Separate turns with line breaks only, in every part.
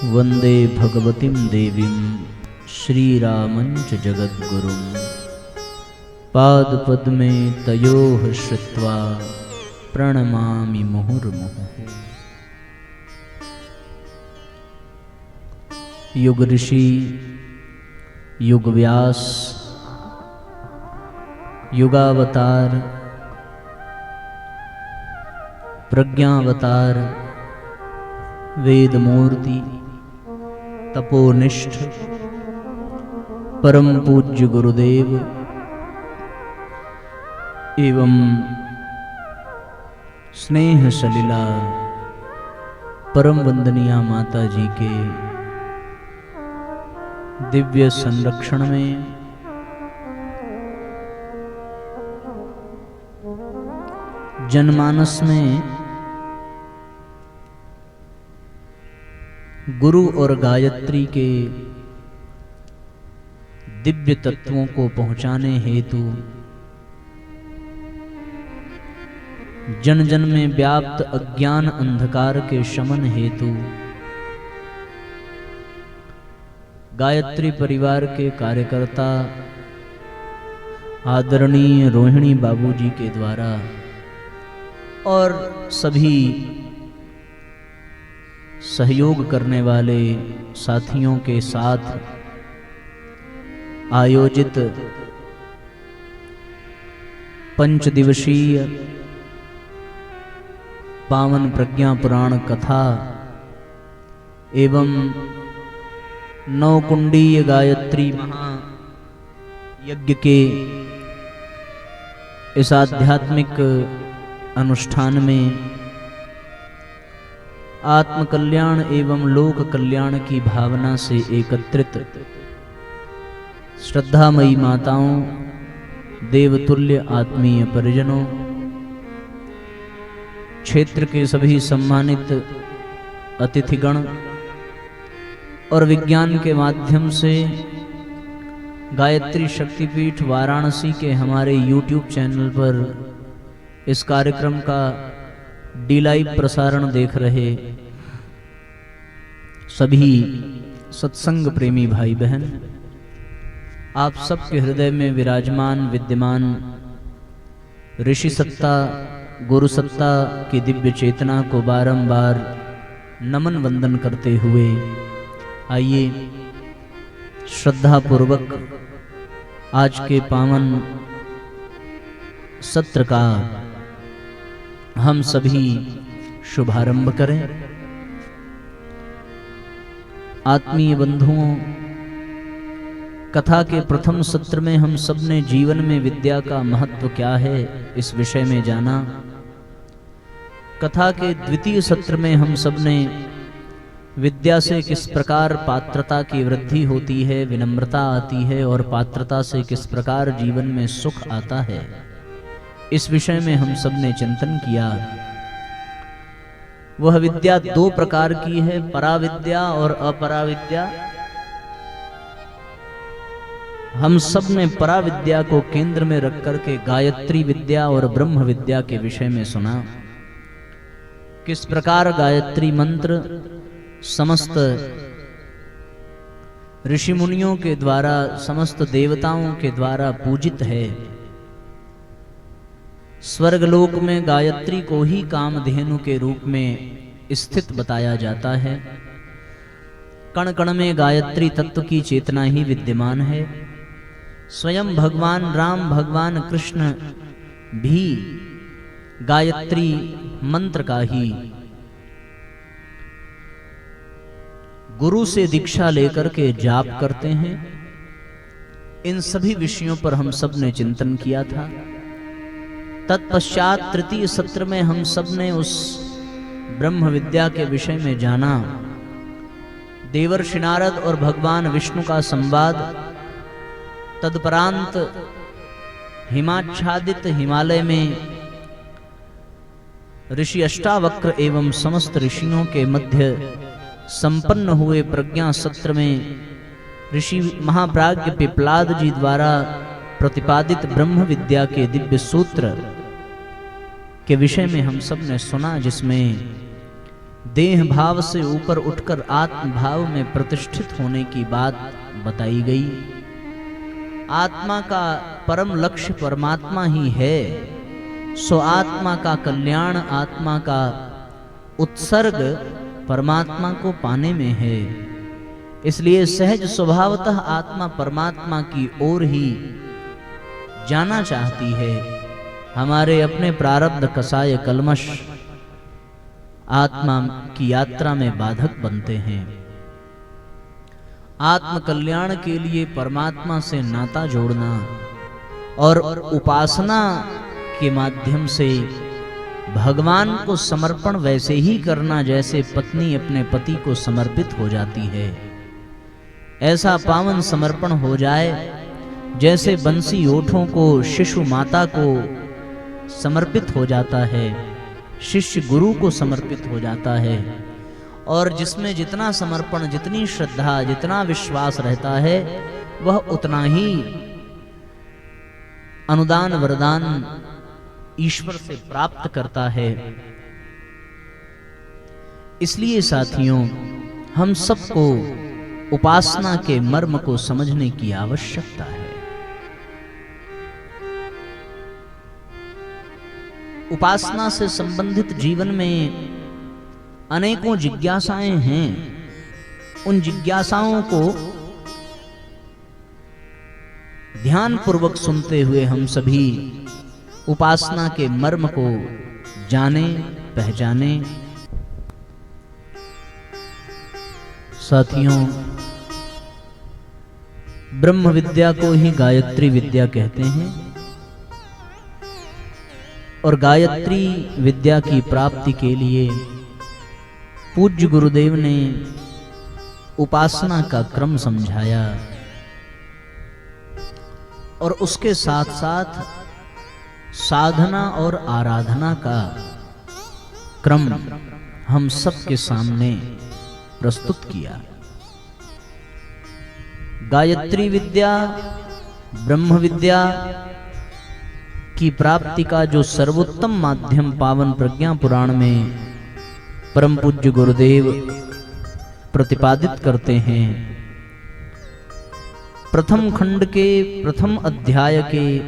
वंदे भगवतीं देवीं श्रीरामञ्च जगद्गुरुं पादपद्मे तयोः श्रित्वा प्रणमामि मुहुर्मुहुः। युग ऋषि, युग व्यास, युगावतार, प्रज्ञावतार, वेद मूर्ति, तपोनिष्ठ, परम पूज्य गुरुदेव एवं स्नेह सलिला परम वंदनीया माता जी के दिव्य संरक्षण में जनमानस में गुरु और गायत्री के दिव्य तत्वों को पहुंचाने हेतु जन जन में व्याप्त अज्ञान अंधकार के शमन हेतु गायत्री परिवार के कार्यकर्ता आदरणीय रोहिणी बाबूजी के द्वारा और सभी सहयोग करने वाले साथियों के साथ आयोजित पंचदिवसीय पावन प्रज्ञा पुराण कथा एवं नवकुंडीय गायत्री महायज्ञ के इस आध्यात्मिक अनुष्ठान में आत्म कल्याण एवं लोक कल्याण की भावना से एकत्रित श्रद्धामयी माताओं, देवतुल्य आत्मीय परिजनों, क्षेत्र के सभी सम्मानित अतिथिगण और विज्ञान के माध्यम से गायत्री शक्तिपीठ वाराणसी के हमारे YouTube चैनल पर इस कार्यक्रम का लाइव प्रसारण देख रहे सभी सत्संग प्रेमी भाई बहन, आप सबके हृदय में विराजमान विद्यमान ऋषि सत्ता गुरु सत्ता की दिव्य चेतना को बारंबार नमन वंदन करते हुए आइए श्रद्धा पूर्वक आज के पावन सत्र का हम सभी शुभारंभ करें। आत्मीय बंधुओं, कथा के प्रथम सत्र में हम सबने जीवन में विद्या का महत्व क्या है इस विषय में जाना। कथा के द्वितीय सत्र में हम सबने विद्या से किस प्रकार पात्रता की वृद्धि होती है, विनम्रता आती है और पात्रता से किस प्रकार जीवन में सुख आता है, इस विषय में हम सब ने चिंतन किया। वह विद्या दो प्रकार की है, पराविद्या और अपराविद्या। हम सब ने पराविद्या को केंद्र में रख करके गायत्री विद्या और ब्रह्म विद्या के विषय में सुना। किस प्रकार गायत्री मंत्र समस्त ऋषि मुनियों के द्वारा, समस्त देवताओं के द्वारा पूजित है। स्वर्गलोक में गायत्री को ही कामधेनु के रूप में स्थित बताया जाता है। कण कण में गायत्री तत्व की चेतना ही विद्यमान है। स्वयं भगवान राम, भगवान कृष्ण भी गायत्री मंत्र का ही गुरु से दीक्षा लेकर के जाप करते हैं। इन सभी विषयों पर हम सब ने चिंतन किया था। तत्पश्चात तृतीय सत्र में हम सब ने उस ब्रह्म विद्या के विषय में जाना। देवर्षि नारद और भगवान विष्णु का संवाद, तदपरांत हिमाच्छादित हिमालय में ऋषि अष्टावक्र एवं समस्त ऋषियों के मध्य संपन्न हुए प्रज्ञा सत्र में ऋषि महाप्राज्ञ पिप्लाद जी द्वारा प्रतिपादित ब्रह्म विद्या के दिव्य सूत्र के विषय में हम सब ने सुना, जिसमें देह भाव से ऊपर उठकर आत्म भाव में प्रतिष्ठित होने की बात बताई गई। आत्मा का परम लक्ष्य परमात्मा ही है, सो आत्मा का कल्याण, आत्मा का उत्सर्ग परमात्मा को पाने में है। इसलिए सहज स्वभावतः आत्मा परमात्मा की ओर ही जाना चाहती है। हमारे अपने प्रारब्ध कसाय कलमश आत्मा की यात्रा में बाधक बनते हैं। आत्म कल्याण के लिए परमात्मा से नाता जोड़ना और उपासना के माध्यम से भगवान को समर्पण वैसे ही करना जैसे पत्नी अपने पति को समर्पित हो जाती है। ऐसा पावन समर्पण हो जाए जैसे बंसी ओठों को शिशु माता को समर्पित हो जाता है, शिष्य गुरु को समर्पित हो जाता है। और जिसमें जितना समर्पण, जितनी श्रद्धा, जितना विश्वास रहता है, वह उतना ही अनुदान वरदान ईश्वर से प्राप्त करता है। इसलिए साथियों, हम सबको उपासना के मर्म को समझने की आवश्यकता है। उपासना से संबंधित जीवन में अनेकों जिज्ञासाएं हैं। उन जिज्ञासाओं को ध्यानपूर्वक सुनते हुए हम सभी उपासना के मर्म को जाने, पहचाने। साथियों, ब्रह्म विद्या को ही गायत्री विद्या कहते हैं और गायत्री विद्या की प्राप्ति के लिए पूज्य गुरुदेव ने उपासना का क्रम समझाया और उसके साथ साथ साधना और आराधना का क्रम हम सबके सामने प्रस्तुत किया। गायत्री विद्या, ब्रह्म विद्या की प्राप्ति का जो सर्वोत्तम माध्यम पावन प्रज्ञा पुराण में परम पूज्य गुरुदेव प्रतिपादित करते हैं। प्रथम खंड के प्रथम अध्याय के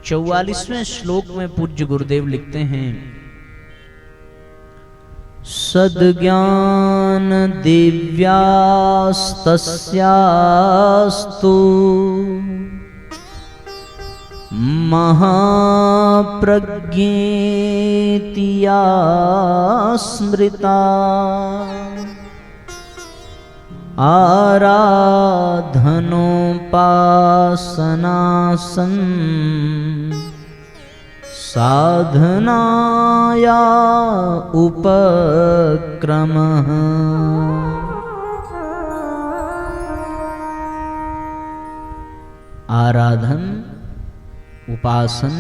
44वें श्लोक में पूज्य गुरुदेव लिखते हैं, सद्ज्ञान दिव्यास्तस्यास्तु महाप्रज्ञेति या स्मृता आराधनोपासनासन् साधनाया उपक्रमः। आराधन, उपासन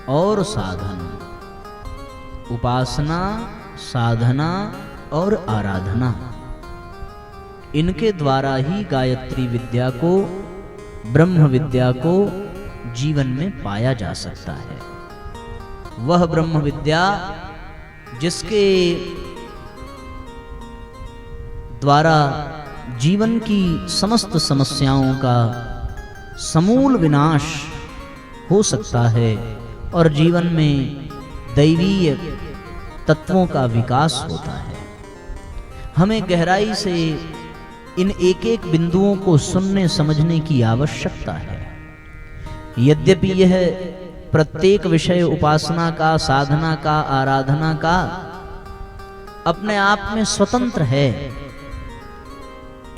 और साधन, उपासना, साधना और आराधना, इनके द्वारा ही गायत्री विद्या को, ब्रह्म विद्या को जीवन में पाया जा सकता है। वह ब्रह्म विद्या जिसके द्वारा जीवन की समस्त समस्याओं का समूल विनाश हो सकता है और जीवन में दैवीय तत्वों का विकास होता है। हमें गहराई से इन एक एक बिंदुओं को सुनने समझने की आवश्यकता है। यद्यपि यह प्रत्येक विषय उपासना का, साधना का, आराधना का अपने आप में स्वतंत्र है,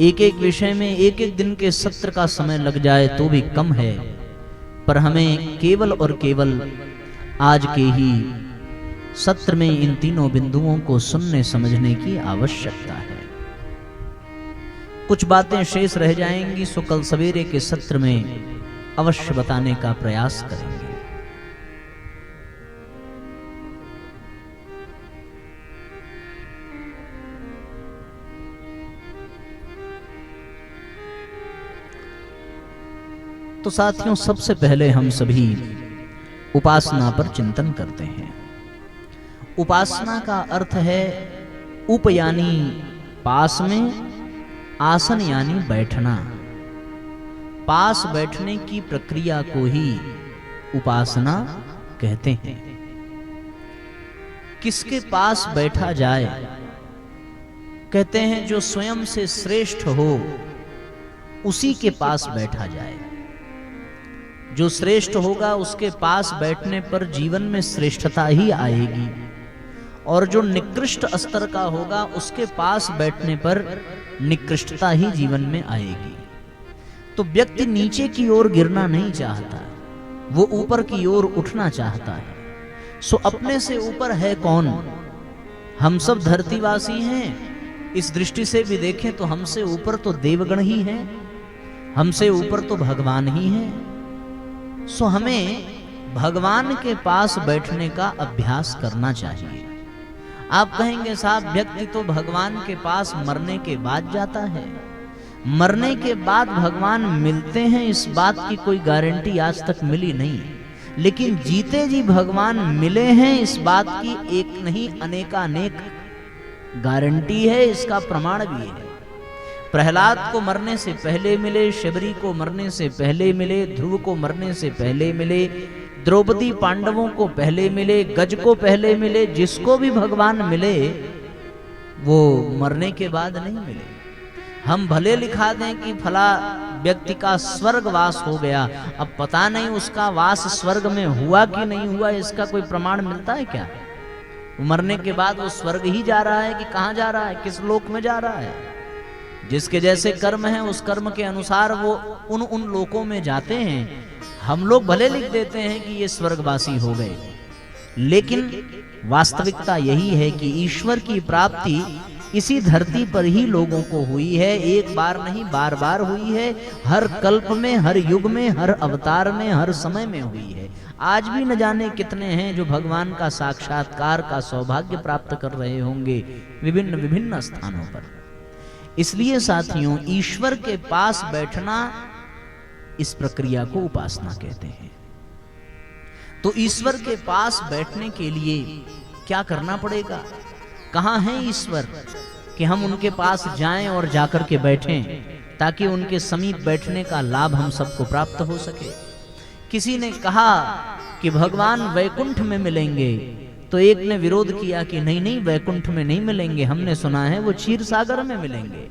एक एक विषय में एक एक दिन के सत्र का समय लग जाए तो भी कम है, पर हमें केवल और केवल आज के ही सत्र में इन तीनों बिंदुओं को सुनने समझने की आवश्यकता है। कुछ बातें शेष रह जाएंगी, सो कल सवेरे के सत्र में अवश्य बताने का प्रयास करेंगे। तो साथियों, सबसे पहले हम सभी उपासना पर चिंतन करते हैं। उपासना का अर्थ है उप यानी पास में, आसन यानी बैठना। पास बैठने की प्रक्रिया को ही उपासना कहते हैं। किसके पास बैठा जाए? कहते हैं जो स्वयं से श्रेष्ठ हो उसी के पास बैठा जाए। जो श्रेष्ठ होगा उसके पास बैठने पर जीवन में श्रेष्ठता ही आएगी, और जो निकृष्ट स्तर का होगा उसके पास बैठने पर निकृष्टता ही जीवन में आएगी। तो व्यक्ति नीचे की ओर गिरना नहीं चाहता, वो ऊपर की ओर उठना चाहता है। सो अपने से ऊपर है कौन? हम सब धरतीवासी हैं। इस दृष्टि से भी देखें तो हमसे ऊपर तो देवगण ही हैं, हमसे ऊपर तो भगवान ही हैं। सो हमें भगवान के पास बैठने का अभ्यास करना चाहिए। आप कहेंगे साहब व्यक्ति तो भगवान के पास मरने के बाद जाता है। मरने के बाद भगवान मिलते हैं इस बात की कोई गारंटी आज तक मिली नहीं, लेकिन जीते जी भगवान मिले हैं इस बात की एक नहीं अनेकानेक गारंटी है, इसका प्रमाण भी है। प्रहलाद को मरने से पहले मिले, शबरी को मरने से पहले मिले, ध्रुव को मरने से पहले मिले, द्रौपदी पांडवों को पहले मिले, गज को पहले मिले। जिसको भी भगवान मिले वो मरने के बाद नहीं मिले। हम भले लिखा दें कि फला व्यक्ति का स्वर्ग वास हो गया, अब पता नहीं उसका वास स्वर्ग में हुआ कि नहीं हुआ, इसका कोई प्रमाण मिलता है क्या? मरने के बाद वो स्वर्ग ही जा रहा है कि कहाँ जा रहा है, किस लोक में जा रहा है? जिसके जैसे कर्म है उस कर्म के अनुसार वो उन लोकों में जाते हैं। हम लोग भले लिख देते हैं कि ये स्वर्गवासी हो गए, लेकिन वास्तविकता यही है कि ईश्वर की प्राप्ति इसी धरती पर ही लोगों को हुई है। एक बार नहीं बार बार हुई है, हर कल्प में, हर युग में, हर अवतार में, हर समय में हुई है। आज भी न जाने कितने हैं जो भगवान का साक्षात्कार का सौभाग्य प्राप्त कर रहे होंगे विभिन्न विभिन्न स्थानों पर। इसलिए साथियों, ईश्वर के पास बैठना, इस प्रक्रिया को उपासना कहते हैं। तो ईश्वर के पास बैठने के लिए क्या करना पड़ेगा? कहाँ है ईश्वर कि हम उनके पास जाएं और जाकर के बैठें, ताकि उनके समीप बैठने का लाभ हम सबको प्राप्त हो सके। किसी ने कहा कि भगवान वैकुंठ में मिलेंगे, तो एक ने विरोध किया कि नहीं नहीं वैकुंठ में नहीं मिलेंगे, हमने सुना है वो क्षीर सागर में मिलेंगे।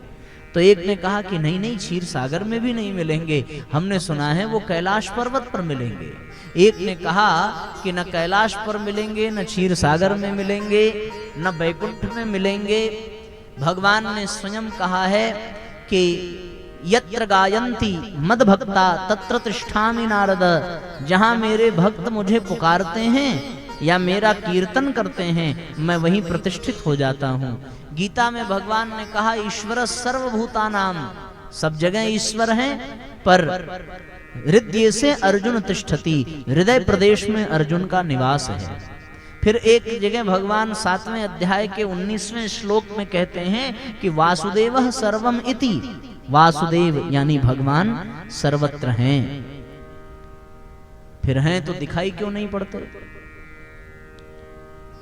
तो एक ने कहा कि नहीं नहीं क्षीर सागर में भी नहीं मिलेंगे, हमने सुना है वो कैलाश पर्वत पर मिलेंगे। एक ने कहा कि न कैलाश पर मिलेंगे, न क्षीर सागर में मिलेंगे, न वैकुंठ में मिलेंगे। भगवान ने स्वयं कहा है कि यत्र गायन्ति मद भक्ता तत्र तिष्ठामि नारद। जहां मेरे भक्त मुझे पुकारते हैं या मेरा कीर्तन करते हैं, मैं वहीं प्रतिष्ठित हो जाता हूँ। गीता में भगवान ने कहा ईश्वर सर्वभूतानां, सब जगह ईश्वर हैं, पर हृदय से अर्जुन तिष्ठति, हृदय प्रदेश में अर्जुन का निवास है। फिर एक जगह भगवान 7वें अध्याय के 19वें श्लोक में कहते हैं कि वासुदेवः सर्वम इति। वासुदेव यानी भगवान सर्वत्र हैं। फिर हैं तो दिखाई क्यों नहीं पड़ते?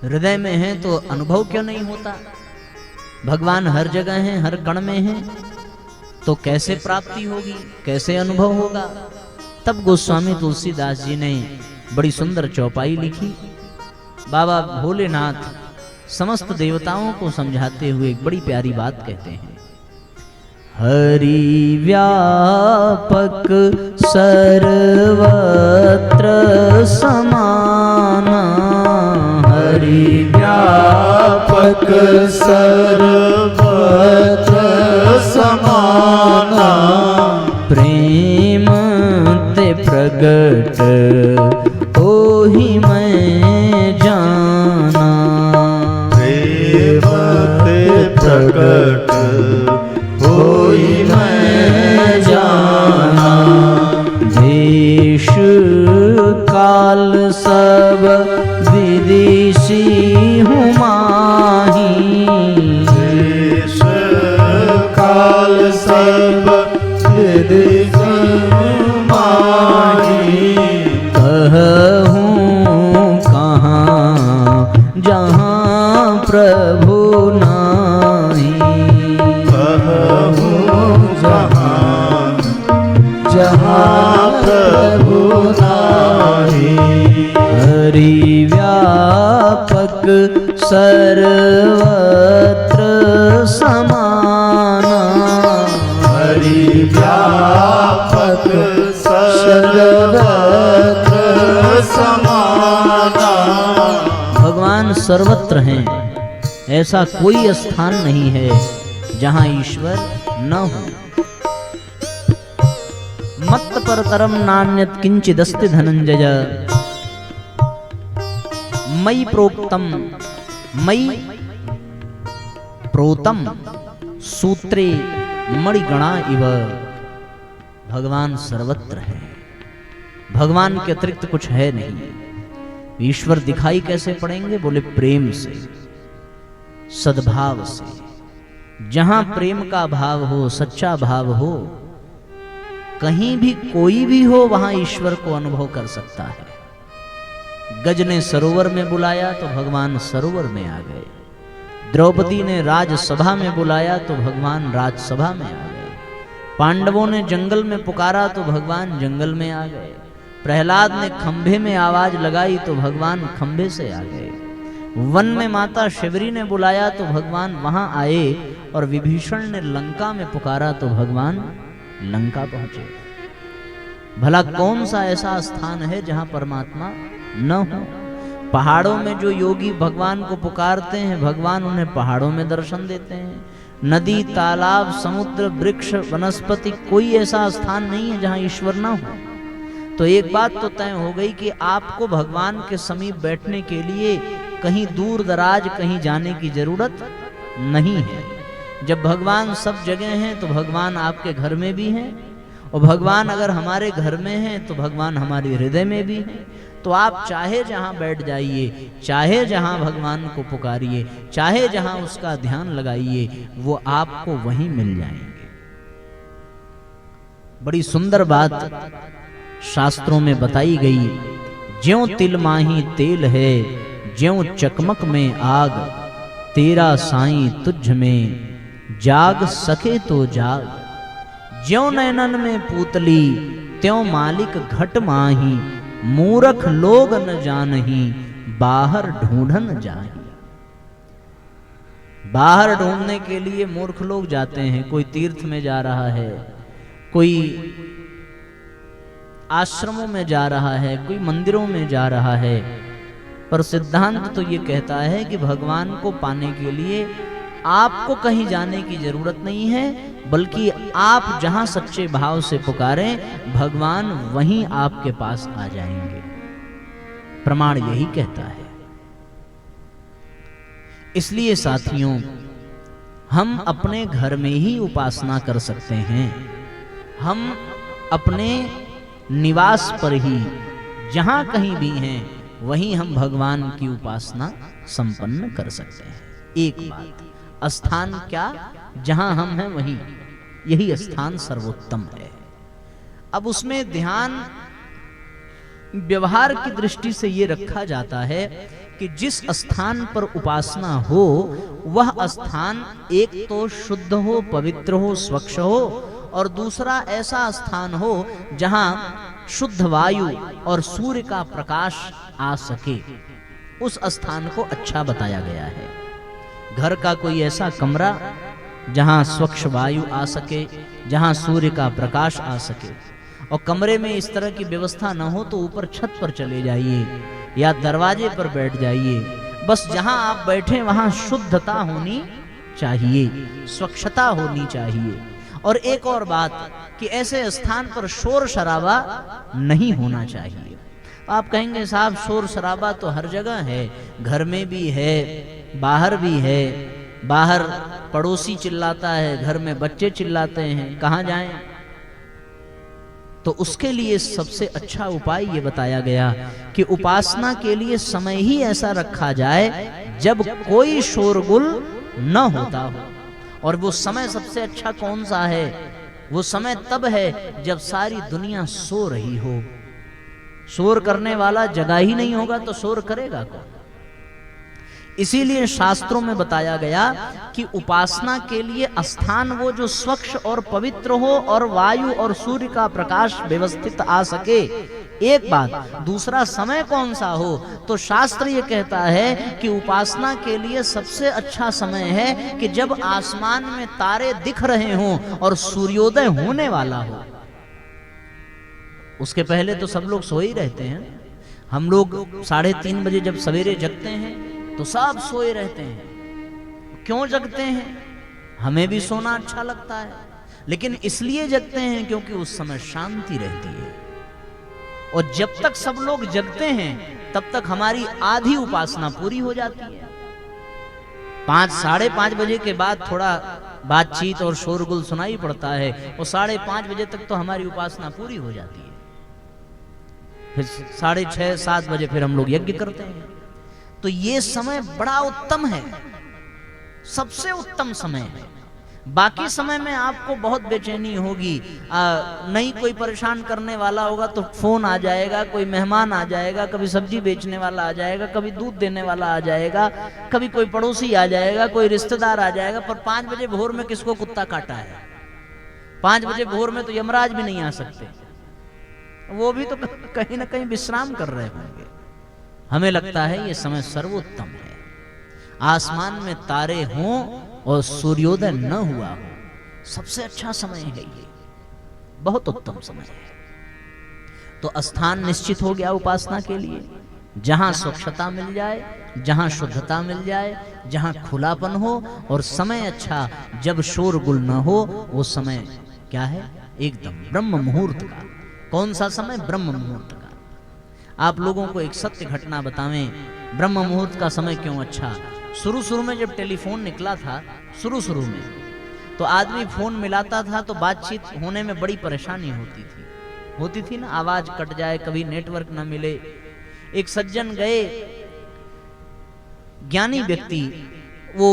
हृदय में हैं तो अनुभव क्यों नहीं होता? भगवान हर जगह हैं, हर कण में हैं, तो कैसे प्राप्ति होगी, कैसे अनुभव होगा? तब गोस्वामी तुलसीदास जी ने बड़ी सुंदर चौपाई लिखी। बाबा भोलेनाथ समस्त देवताओं को समझाते हुए एक बड़ी प्यारी बात कहते हैं। हरि व्यापक सर्वत्र समाना, हरि
व्यापक सर्वत्र समाना,
प्रेम ते प्रगट ओहि मैं जाना,
प्रेम ते प्रगट ओहि मैं जाना,
देश काल सब विदेशी हूँ माही,
देश काल सब विदेशी हूँ माही,
कहूँ कहाँ जहाँ सर्वत्र हैं, ऐसा कोई स्थान नहीं है जहां ईश्वर न हो। मत्त परतरम नान्यत किंचिदस्ति धनंजय, मयि प्रोक्तम मयि प्रोतम सूत्रे मणिगणा इव। भगवान सर्वत्र है, भगवान के अतिरिक्त कुछ है नहीं। ईश्वर दिखाई कैसे पड़ेंगे? बोले प्रेम से, सद्भाव से। जहां प्रेम का भाव हो, सच्चा भाव हो, कहीं भी कोई भी हो वहां ईश्वर को अनुभव कर सकता है। गज ने सरोवर में बुलाया तो भगवान सरोवर में आ गए। द्रौपदी ने राजसभा में बुलाया तो भगवान राजसभा में आ गए। पांडवों ने जंगल में पुकारा तो भगवान जंगल में आ गए। प्रहलाद ने खंभे में आवाज लगाई तो भगवान खंभे से आ गए। वन में माता शिवरी ने बुलाया तो भगवान वहां आए, और विभीषण ने लंका में पुकारा तो भगवान लंका पहुंचे। भला कौन सा ऐसा स्थान है जहां परमात्मा न हो? पहाड़ों में जो योगी भगवान को पुकारते हैं, भगवान उन्हें पहाड़ों में दर्शन देते हैं। नदी, तालाब, समुद्र, वृक्ष, वनस्पति, कोई ऐसा स्थान नहीं है जहां ईश्वर न हो। तो एक बात तो तय हो गई कि आपको भगवान के समीप बैठने के लिए कहीं दूर दराज कहीं जाने की जरूरत नहीं है। जब भगवान सब जगह हैं तो भगवान आपके घर में भी हैं, और भगवान अगर हमारे घर में हैं तो भगवान हमारे हृदय में भी हैं। तो आप चाहे जहां बैठ जाइए, चाहे जहां भगवान को पुकारिए, चाहे जहां उसका ध्यान लगाइए, वो आपको वहीं मिल जाएंगे। बड़ी सुंदर बात शास्त्रों में बताई गई। ज्यों तिल माही तेल है, ज्यों चकमक में आग, तेरा साईं तुझ में जाग सके तो जाग। ज्यों नैनन में पूतली, त्यों मालिक घट माही, मूरख लोग न जानही, बाहर ढूंढन जाही। बाहर ढूंढने के लिए मूर्ख लोग जाते हैं। कोई तीर्थ में जा रहा है, कोई आश्रमों में जा रहा है, कोई मंदिरों में जा रहा है। पर सिद्धांत तो ये कहता है कि भगवान को पाने के लिए आपको कहीं जाने की जरूरत नहीं है, बल्कि आप जहां सच्चे भाव से पुकारें, भगवान वहीं आपके पास आ जाएंगे। प्रमाण यही कहता है। इसलिए साथियों, हम अपने घर में ही उपासना कर सकते हैं। हम अपने निवास पर ही, जहां कहीं भी हैं, वहीं हम भगवान की उपासना संपन्न कर सकते हैं। एक बात, स्थान क्या? जहां हम हैं वहीं, यही स्थान सर्वोत्तम है। अब उसमें ध्यान व्यवहार की दृष्टि से ये रखा जाता है कि जिस स्थान पर उपासना हो, वह स्थान एक तो शुद्ध हो, पवित्र हो, स्वच्छ हो, और दूसरा ऐसा स्थान हो जहां शुद्ध वायु और सूर्य का प्रकाश आ सके। उस स्थान को अच्छा बताया गया है। घर का कोई ऐसा कमरा जहां स्वच्छ वायु आ सके, जहां सूर्य का प्रकाश आ सके। और कमरे में इस तरह की व्यवस्था न हो तो ऊपर छत पर चले जाइए या दरवाजे पर बैठ जाइए। बस जहां आप बैठे वहां शुद्धता होनी चाहिए, स्वच्छता होनी चाहिए। और एक और बात कि ऐसे स्थान पर शोर शराबा नहीं होना चाहिए। आप कहेंगे साहब शोर शराबा तो हर जगह है, घर में भी है, बाहर भी है। बाहर पड़ोसी चिल्लाता है, घर में बच्चे चिल्लाते हैं, कहां जाएं? तो उसके लिए सबसे अच्छा उपाय ये बताया गया कि उपासना के लिए समय ही ऐसा रखा जाए जब कोई शोरगुल न होता हो। और वो समय सबसे अच्छा कौन सा है? वो समय तब है जब सारी दुनिया सो रही हो। शोर करने वाला जगह ही नहीं होगा तो शोर करेगा कौन? इसीलिए शास्त्रों में बताया गया कि उपासना के लिए स्थान वो जो स्वच्छ और पवित्र हो और वायु और सूर्य का प्रकाश व्यवस्थित आ सके। एक बात, दूसरा समय कौन सा हो? तो शास्त्र ये कहता है कि उपासना के लिए सबसे अच्छा समय है कि जब आसमान में तारे दिख रहे हों और सूर्योदय होने वाला हो। उसके पहले तो सब लोग सो ही रहते हैं। हम लोग 3:30 बजे जब सवेरे जगते हैं तो सब सोए रहते हैं। क्यों जगते हैं? हमें भी सोना अच्छा लगता है, लेकिन इसलिए जगते हैं क्योंकि उस समय शांति रहती है। और जब तक सब लोग जगते हैं तब तक हमारी आधी उपासना पूरी हो जाती है। 5 साढ़े 5 बजे के बाद थोड़ा बातचीत और शोरगुल सुनाई पड़ता है, और 5:30 बजे तक तो हमारी उपासना पूरी हो जाती है। फिर 6:30 7 बजे फिर हम लोग यज्ञ करते हैं। तो ये समय बड़ा उत्तम है, सबसे उत्तम समय है। बाकी समय में आपको बहुत बेचैनी होगी, नहीं कोई परेशान करने वाला होगा तो फोन आ जाएगा, कोई मेहमान आ जाएगा, कभी सब्जी बेचने वाला आ जाएगा, कभी दूध देने वाला आ जाएगा, कभी कोई पड़ोसी आ जाएगा, कोई रिश्तेदार आ जाएगा। पर 5 बजे भोर में किसको कुत्ता काटा है? 5 बजे भोर में तो यमराज भी नहीं आ सकते, वो भी तो कहीं ना कहीं विश्राम कर रहे होंगे। हमें लगता है ये समय सर्वोत्तम है। आसमान में तारे हों और सूर्योदय न हुआ हो, सबसे अच्छा समय है ये, बहुत उत्तम समय है। तो स्थान निश्चित हो गया उपासना के लिए, जहां स्वच्छता मिल जाए, जहां शुद्धता मिल जाए, जहां खुलापन हो, और समय अच्छा जब शोरगुल न हो। वो समय क्या है? एकदम ब्रह्म मुहूर्त का। कौन सा समय? ब्रह्म मुहूर्त का। आप लोगों को एक सत्य घटना बतावें, ब्रह्म मुहूर्त का समय क्यों अच्छा। शुरू में जब टेलीफोन निकला था, शुरू में तो आदमी फोन मिलाता था तो बातचीत होने में बड़ी परेशानी होती थी ना, आवाज कट जाए, कभी नेटवर्क ना मिले। एक सज्जन गए, ज्ञानी व्यक्ति, वो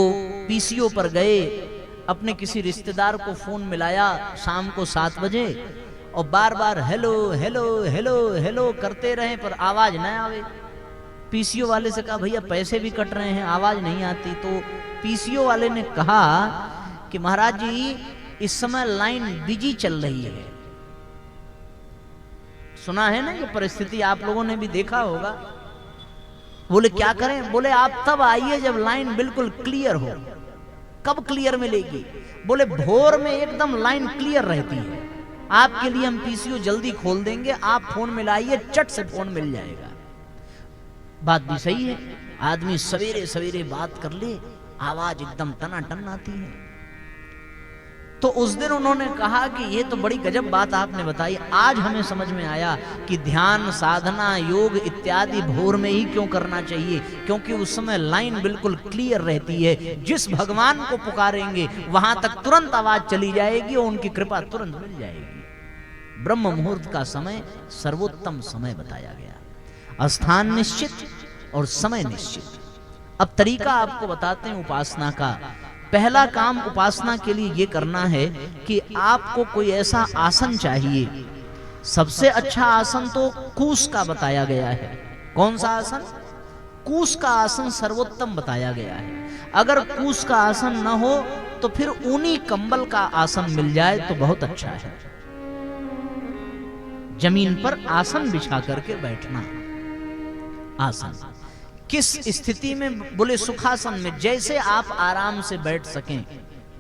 पीसीओ पर गए, अपने किसी रिश्तेदार को फोन मिलाया शाम को 7 बजे, और बार बार हेलो हेलो हेलो हेलो करते रहे पर आवाज न आवे। पीसीओ वाले से कहा भैया पैसे भी कट रहे हैं, आवाज नहीं आती। तो पीसीओ वाले ने कहा कि महाराज जी इस समय लाइन बिजी चल रही है। सुना है ना ये परिस्थिति, आप लोगों ने भी देखा होगा। बोले क्या करें? बोले आप तब आइए जब लाइन बिल्कुल क्लियर हो। कब क्लियर मिलेगी? बोले भोर में एकदम लाइन क्लियर रहती है, आपके लिए हम पीसीओ जल्दी खोल देंगे, आप फोन मिलाइए, चट से फोन मिल जाएगा। बात भी सही है, आदमी सवेरे सवेरे बात कर ले, आवाज एकदम टनाटन आती है। तो उस दिन उन्होंने कहा कि ये तो बड़ी गजब बात आपने बताई, आज हमें समझ में आया कि ध्यान साधना योग इत्यादि भोर में ही क्यों करना चाहिए, क्योंकि उस समय लाइन बिल्कुल क्लियर रहती है। जिस भगवान को पुकारेंगे वहां तक तुरंत आवाज चली जाएगी और उनकी कृपा तुरंत मिल जाएगी। ब्रह्म मुहूर्त का समय सर्वोत्तम समय बताया गया, स्थान निश्चित और समय निश्चित। अब तरीका आपको बताते हैं उपासना का। पहला काम उपासना के लिए ये करना है कि आपको कोई ऐसा आसन चाहिए। सबसे अच्छा आसन तो कूस का बताया गया है। कौन सा आसन? कूस का आसन सर्वोत्तम बताया गया है। अगर कूस का आसन न हो तो फिर ऊनी कंबल का आसन मिल जाए तो बहुत अच्छा है। जमीन पर आसन बिछा करके बैठना। आसन किस स्थिति में? बोले सुखासन में, जैसे आप आराम से बैठ सकें,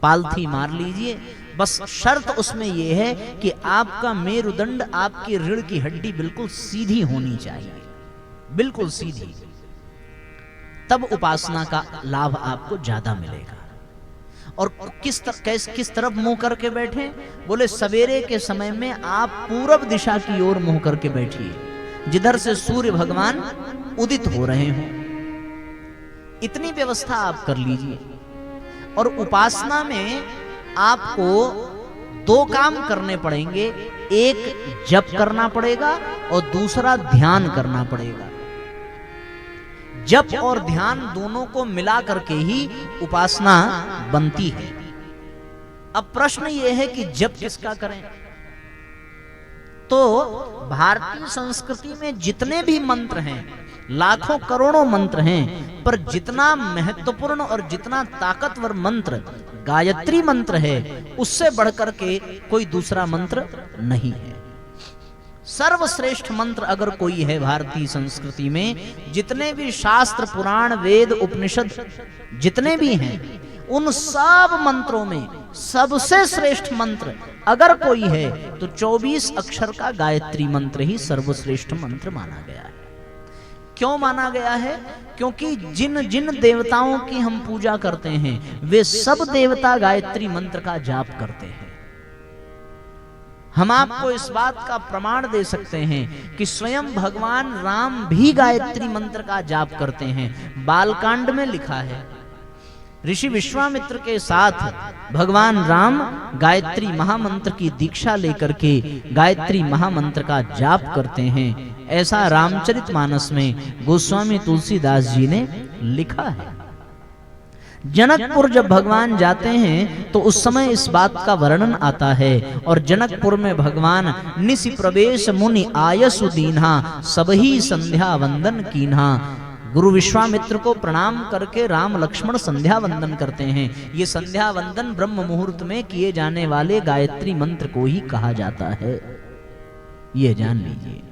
पालथी मार लीजिए। बस शर्त उसमें यह है कि आपका मेरुदंड, आपकी रीढ़ की हड्डी बिल्कुल सीधी होनी चाहिए, बिल्कुल सीधी। तब उपासना का लाभ आपको ज्यादा मिलेगा। और किस तरफ मुंह करके बैठे? बोले सवेरे के समय में आप पूरब दिशा की ओर मुंह करके बैठिए, जिधर से सूर्य भगवान उदित हो रहे हों। इतनी व्यवस्था आप कर लीजिए। और उपासना में आपको 2 काम करने पड़ेंगे, एक जप करना पड़ेगा और दूसरा ध्यान करना पड़ेगा। जप और ध्यान दोनों को मिला करके ही उपासना बनती है। अब प्रश्न यह है कि जप किसका करें? तो भारतीय संस्कृति में जितने भी मंत्र हैं, लाखों करोड़ों मंत्र हैं, पर जितना महत्वपूर्ण और जितना ताकतवर मंत्र गायत्री मंत्र है, उससे बढ़कर के कोई दूसरा मंत्र नहीं है। सर्वश्रेष्ठ मंत्र अगर कोई है भारतीय संस्कृति में, जितने भी शास्त्र पुराण वेद उपनिषद जितने भी हैं, उन सब मंत्रों में सबसे श्रेष्ठ मंत्र अगर कोई है तो 24 अक्षर का गायत्री मंत्र ही सर्वश्रेष्ठ मंत्र माना गया है। क्यों माना गया है? क्योंकि जिन जिन देवताओं की हम पूजा करते हैं वे सब देवता गायत्री मंत्र का जाप करते हैं। हम आपको इस बात का प्रमाण दे सकते हैं कि स्वयं भगवान राम भी गायत्री मंत्र का जाप करते हैं। बालकांड में लिखा है, ऋषि विश्वामित्र के साथ भगवान राम गायत्री महामंत्र की दीक्षा लेकर के गायत्री महामंत्र का जाप करते हैं। ऐसा रामचरितमानस में गोस्वामी तुलसीदास जी ने लिखा है। जनकपुर जब भगवान जाते हैं तो उस समय इस बात का वर्णन आता है। और जनकपुर में भगवान निसि प्रवेश मुनि आयसु दीन्हा, सबही संध्या वंदन कीन्हा। गुरु विश्वामित्र को प्रणाम करके राम लक्ष्मण संध्या वंदन करते हैं। ये संध्या वंदन ब्रह्म मुहूर्त में किए जाने वाले गायत्री मंत्र को ही कहा जाता है, ये जान लीजिए।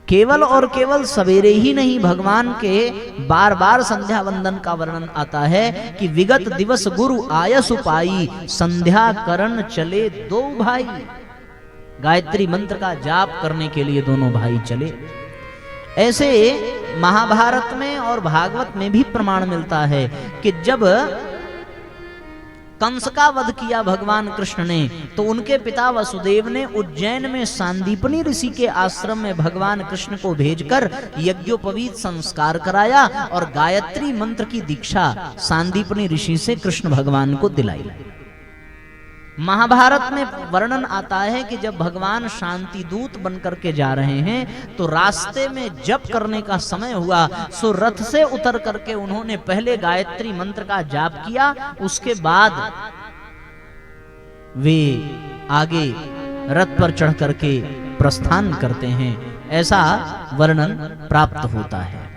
केवल और केवल सवेरे ही नहीं, भगवान के बार बार संध्या वंदन का वर्णन आता है कि विगत दिवस गुरु आयसु पाई, संध्या करण चले दो भाई। गायत्री मंत्र का जाप करने के लिए दोनों भाई चले। ऐसे महाभारत में और भागवत में भी प्रमाण मिलता है कि जब कंस का वध किया भगवान कृष्ण ने, तो उनके पिता वसुदेव ने उज्जैन में सांदीपनी ऋषि के आश्रम में भगवान कृष्ण को भेजकर यज्ञोपवीत संस्कार कराया और गायत्री मंत्र की दीक्षा सांदीपनी ऋषि से कृष्ण भगवान को दिलाई। महाभारत में वर्णन आता है कि जब भगवान शांति दूत बनकर के जा रहे हैं तो रास्ते में जप करने का समय हुआ, सो रथ से उतर करके उन्होंने पहले गायत्री मंत्र का जाप किया, उसके बाद वे आगे रथ पर चढ़ करके प्रस्थान करते हैं। ऐसा वर्णन प्राप्त होता है।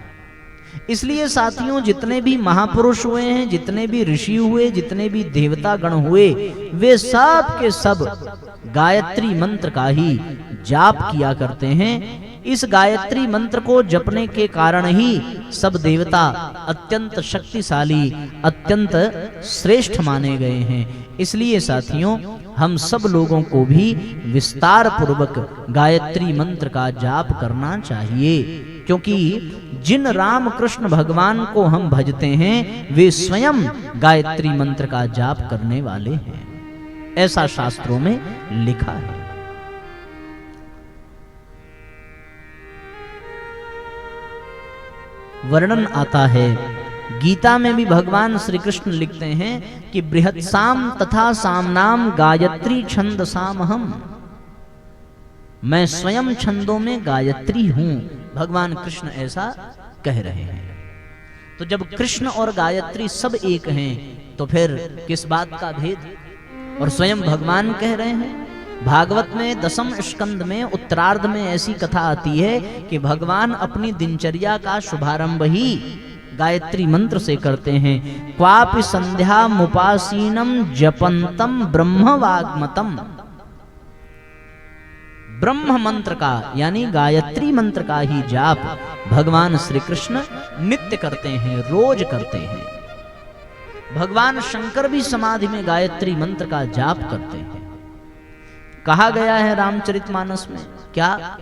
इसलिए साथियों, जितने भी महापुरुष हुए हैं, जितने भी ऋषि हुए, जितने भी देवता गण हुए, वे सब के सब गायत्री मंत्र का ही जाप किया करते हैं। इस गायत्री मंत्र को जपने के कारण ही सब देवता अत्यंत शक्तिशाली, अत्यंत श्रेष्ठ माने गए हैं। इसलिए साथियों, हम सब लोगों को भी विस्तार पूर्वक गायत्री मंत्र का जाप करना चाहिए, क्योंकि जिन राम कृष्ण भगवान को हम भजते हैं वे स्वयं गायत्री मंत्र का जाप करने वाले हैं। ऐसा शास्त्रों में लिखा है। वर्णन आता है, गीता में भी भगवान श्री कृष्ण लिखते हैं कि बृहत्साम तथा सामनाम गायत्री छंदसाम हम, मैं स्वयं छंदों में गायत्री हूं। भगवान कृष्ण ऐसा कह रहे हैं। तो जब कृष्ण और गायत्री सब एक हैं तो फिर किस बात का भेद? और स्वयं भगवान कह रहे हैं। भागवत में 10वें स्कंद में उत्तरार्ध में ऐसी कथा आती है कि भगवान अपनी दिनचर्या का शुभारंभ ही गायत्री मंत्र से करते हैं। क्वापि संध्या मुपासीनम जपंतम ब्रह्मवाग्मतम, ब्रह्म मंत्र का यानी गायत्री मंत्र का ही जाप भगवान श्री कृष्ण नित्य करते हैं, रोज करते हैं। भगवान शंकर भी समाधि में गायत्री मंत्र का जाप करते हैं। कहा गया है रामचरितमानस में, क्या?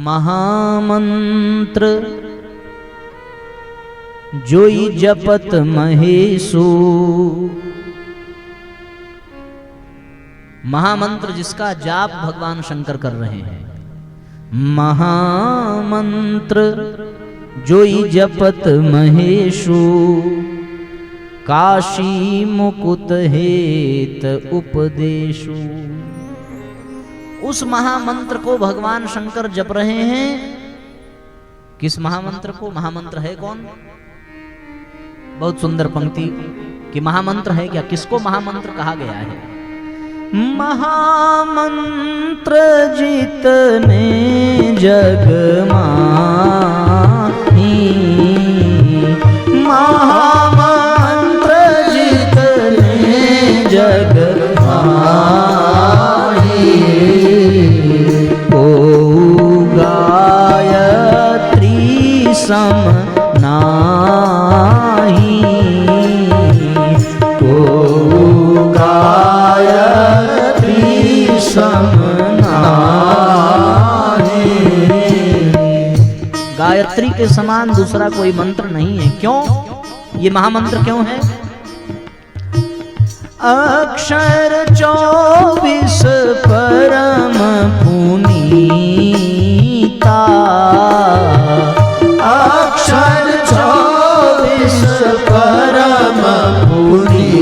महामंत्र जोई जपत महेशु, महामंत्र जिसका जाप भगवान शंकर कर रहे हैं। महामंत्र जोई जपत महेशु, काशी मुकुत हेत उपदेशु। उस महामंत्र को भगवान शंकर जप रहे हैं। किस महामंत्र को? महामंत्र है कौन? बहुत सुंदर पंक्ति कि महामंत्र है क्या? किसको महामंत्र कहा गया है? महामंत्र जितने जग माही, महामंत्र जितने जग माही, ओ गायत्री सम नाही, ओ गायत्री सम नाही। गायत्री के समान दूसरा कोई मंत्र नहीं है। क्यों? ये महामंत्र क्यों है? अक्षर 24 परम पुनीता,
अक्षर 24 परम पुनीता,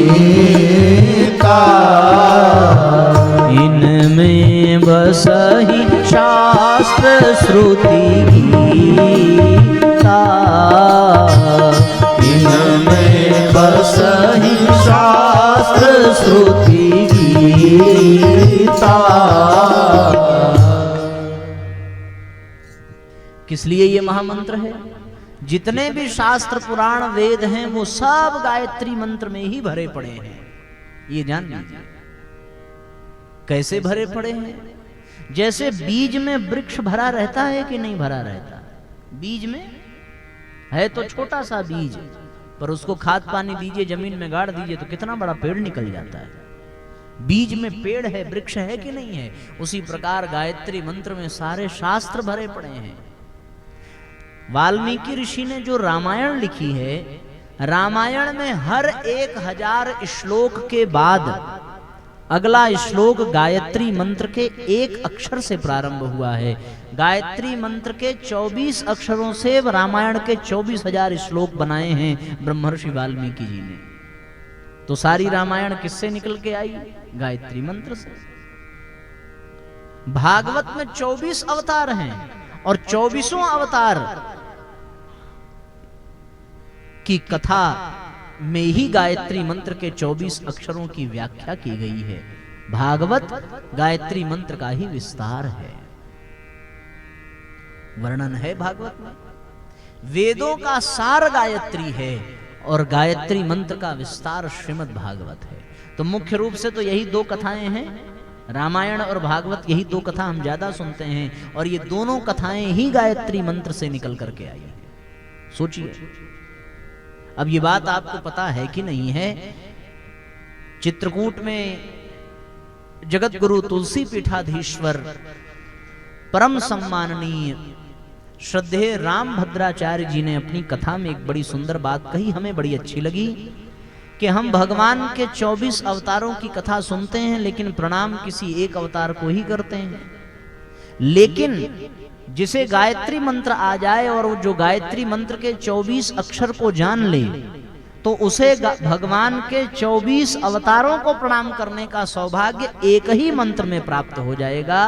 इनमें बसहि शास्त्र श्रुति गीता,
इनमें बसहि शास्त्र श्रुति गीता।
किस लिए ये महामंत्र है? जितने भी शास्त्र पुराण वेद हैं वो सब गायत्री मंत्र में ही भरे पड़े हैं। ये जान लीजिए। कैसे भरे पड़े हैं? जैसे बीज में वृक्ष भरा रहता है कि नहीं भरा रहता? बीज में है तो छोटा सा बीज, पर उसको खाद पानी दीजिए, जमीन में गाड़ दीजिए तो कितना बड़ा पेड़ निकल जाता है। बीज में पेड़ है, वृक्ष है कि नहीं है? उसी प्रकार गायत्री मंत्र में सारे शास्त्र भरे पड़े हैं। वाल्मीकि ऋषि ने जो रामायण लिखी है, रामायण में हर 1000 श्लोक के बाद अगला श्लोक गायत्री मंत्र के एक अक्षर से प्रारंभ हुआ है। गायत्री मंत्र के 24 अक्षरों से रामायण के 24,000 श्लोक बनाए हैं ब्रह्मर्षि वाल्मीकि जी ने। तो सारी रामायण किससे निकल के आई? गायत्री मंत्र से। भागवत में 24 अवतार हैं और 24वां अवतार की कथा में ही गायत्री मंत्र के 24 अक्षरों की व्याख्या की गई है। भागवत गायत्री मंत्र का ही विस्तार है, वर्णन है भागवत में। वेदों का सार गायत्री है और गायत्री मंत्र का विस्तार श्रीमद् भागवत है। तो मुख्य रूप से तो यही दो कथाएं हैं, रामायण और भागवत। यही दो कथा हम ज्यादा सुनते हैं और ये दोनों कथाएं ही गायत्री मंत्र से निकल करके आई है। सोचिए, अब ये बात आपको पता है कि नहीं है? चित्रकूट में जगत गुरु तुलसी पीठाधीश्वर परम सम्माननीय श्रद्धेय राम भद्राचार्य जी ने अपनी कथा में एक बड़ी सुंदर बात कही, हमें बड़ी अच्छी लगी कि हम भगवान के 24 अवतारों की कथा सुनते हैं लेकिन प्रणाम किसी एक अवतार को ही करते हैं। लेकिन जिसे गायत्री मंत्र आ जाए और वो जो गायत्री मंत्र के 24 अक्षर को जान ले तो उसे भगवान के 24 अवतारों को प्रणाम करने का सौभाग्य एक ही मंत्र में प्राप्त हो जाएगा।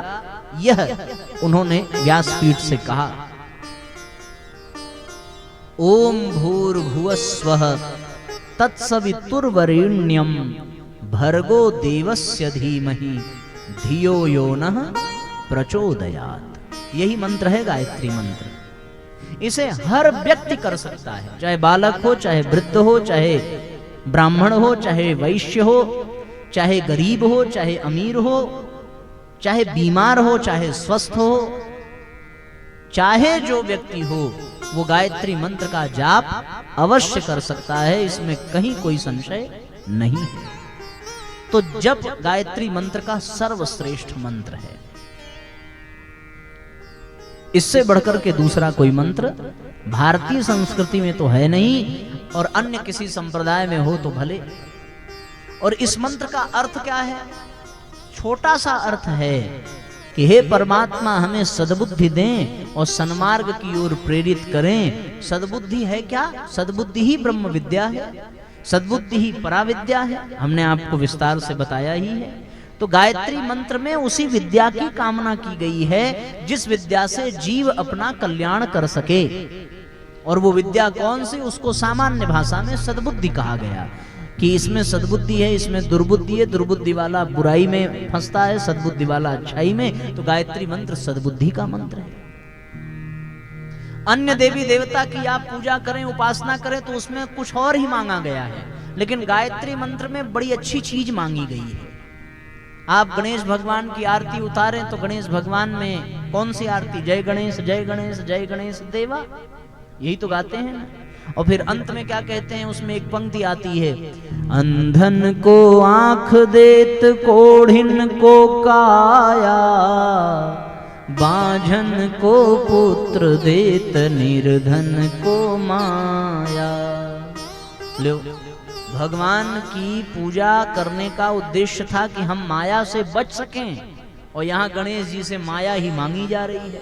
यह उन्होंने व्यासपीठ से कहा। ओम भूर्भुवस्वः तत्सवितुर्वरेण्यं भर्गो देवस्य धीमहि धियो यो नः प्रचोदयात्। यही मंत्र है गायत्री मंत्र। इसे हर व्यक्ति कर सकता है, चाहे बालक हो, चाहे वृद्ध हो, चाहे ब्राह्मण हो, चाहे वैश्य हो, चाहे गरीब हो, चाहे अमीर हो, चाहे बीमार हो, चाहे स्वस्थ हो, चाहे जो व्यक्ति हो वो गायत्री मंत्र का जाप अवश्य कर सकता है। इसमें कहीं कोई संशय नहीं है। तो जप गायत्री मंत्र का सर्वश्रेष्ठ मंत्र है। इससे बढ़कर के दूसरा कोई मंत्र भारतीय संस्कृति में तो है नहीं और अन्य किसी संप्रदाय में हो तो भले। और इस मंत्र का अर्थ क्या है? छोटा सा अर्थ है कि हे परमात्मा हमें सद्बुद्धि दें और सन्मार्ग की ओर प्रेरित करें। सद्बुद्धि है क्या? सद्बुद्धि ही ब्रह्म विद्या है, सद्बुद्धि ही पराविद्या है। हमने आपको विस्तार से बताया ही है। तो गायत्री मंत्र में उसी विद्या की कामना की गई है जिस विद्या से जीव अपना कल्याण कर सके। और वो विद्या कौन सी? उसको सामान्य भाषा में सद्बुद्धि कहा गया कि इसमें सद्बुद्धि है, इसमें दुर्बुद्धि है। दुर्बुद्धि वाला बुराई में फंसता है, सद्बुद्धि वाला अच्छाई में। तो गायत्री मंत्र सद्बुद्धि का मंत्र है। अन्य देवी देवता की आप पूजा करें, उपासना करें तो उसमें कुछ और ही मांगा गया है, लेकिन गायत्री मंत्र में बड़ी अच्छी चीज मांगी गई है। आप गणेश भगवान की आरती उतारें तो गणेश भगवान में कौन सी आरती? जय गणेश जय गणेश जय गणेश देवा, यही तो गाते हैं ना। और फिर अंत में क्या कहते हैं? उसमें एक पंक्ति आती है, अंधन को आंख देत कोढ़िन को काया, बांझन को पुत्र देत निर्धन को माया। लो, भगवान की पूजा करने का उद्देश्य था कि हम माया से बच सकें, और यहां गणेश जी से माया ही मांगी जा रही है।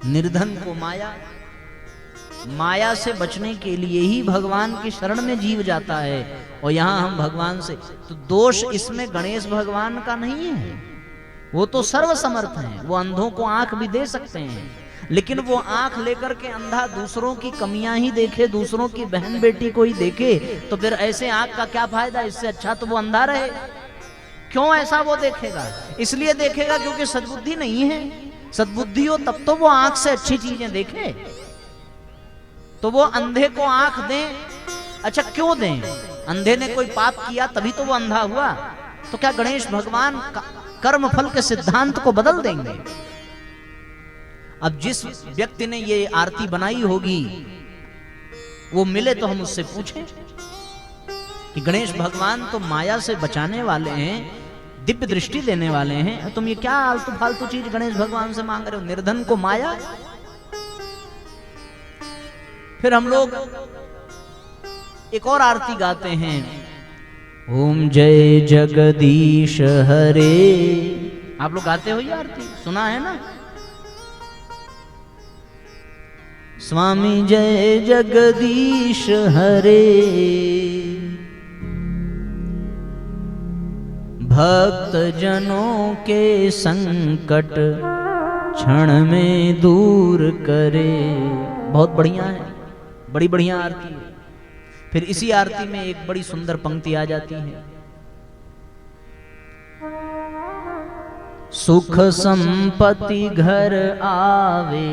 निर्धन को माया, माया से बचने के लिए ही भगवान की शरण में जीव जाता है, और यहां हम भगवान से, तो दोष इसमें गणेश भगवान का नहीं है। वो तो सर्वसमर्थ हैं, वो अंधों को आंख भी दे सकते हैं, लेकिन वो आंख लेकर के अंधा दूसरों की कमियां ही देखे, दूसरों की बहन बेटी को ही देखे, तो फिर ऐसे आंख का क्या फायदा। इससे अच्छा तो वो अंधा रहे। क्यों ऐसा वो देखेगा? इसलिए देखेगा क्योंकि सद्बुद्धि नहीं है। सद्बुद्धि हो तब तो वो आंख से अच्छी चीजें देखे। तो वो अंधे को आंख दें, अच्छा क्यों दें? अंधे ने कोई पाप किया तभी तो वो अंधा हुआ। तो क्या गणेश भगवान कर्म फल के सिद्धांत को बदल देंगे? अब जिस व्यक्ति ने ये आरती बनाई होगी वो मिले तो हम उससे पूछें कि गणेश भगवान तो माया से बचाने वाले हैं, दिव्य दृष्टि देने वाले हैं, तुम ये क्या आलतू फालतू चीज गणेश भगवान से मांग रहे हो? निर्धन को माया। फिर हम लोग एक और आरती गाते हैं, ओम जय जगदीश हरे। आप लोग गाते हो ये आरती, सुना है ना? स्वामी जय जगदीश हरे, भक्त जनों के संकट क्षण में दूर करे। बहुत बढ़िया है, बड़ी बढ़िया आरती है। फिर इसी आरती में एक बड़ी सुंदर पंक्ति आ जाती है, सुख संपत्ति घर आवे,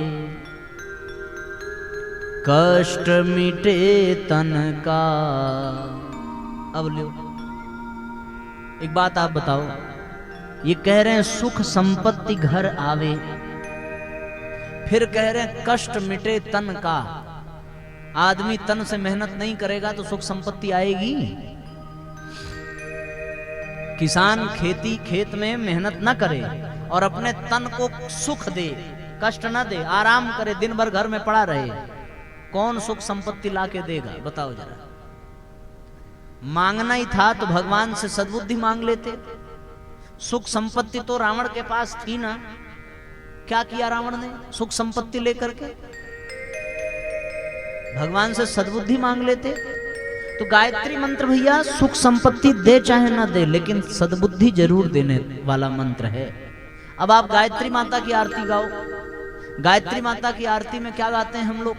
कष्ट मिटे तन का। अब लो एक बात आप बताओ, ये कह रहे हैं सुख संपत्ति घर आवे, फिर कह रहे हैं कष्ट मिटे तन का। आदमी तन से मेहनत नहीं करेगा तो सुख संपत्ति आएगी? किसान खेत में मेहनत न करे और अपने तन को सुख दे, कष्ट न दे, आराम करे, दिन भर घर में पड़ा रहे, कौन सुख संपत्ति लाके देगा? बताओ जरा। मांगना ही था तो भगवान से सद्बुद्धि मांग लेते। सुख संपत्ति तो रावण के पास थी ना, क्या किया रावण ने सुख संपत्ति लेकर के? भगवान से सद्बुद्धि मांग लेते। तो गायत्री मंत्र भैया सुख संपत्ति दे चाहे ना दे, लेकिन सद्बुद्धि जरूर देने वाला मंत्र है। अब आप गायत्री माता की आरती गाओ। गायत्री माता की आरती में क्या गाते हैं हम लोग?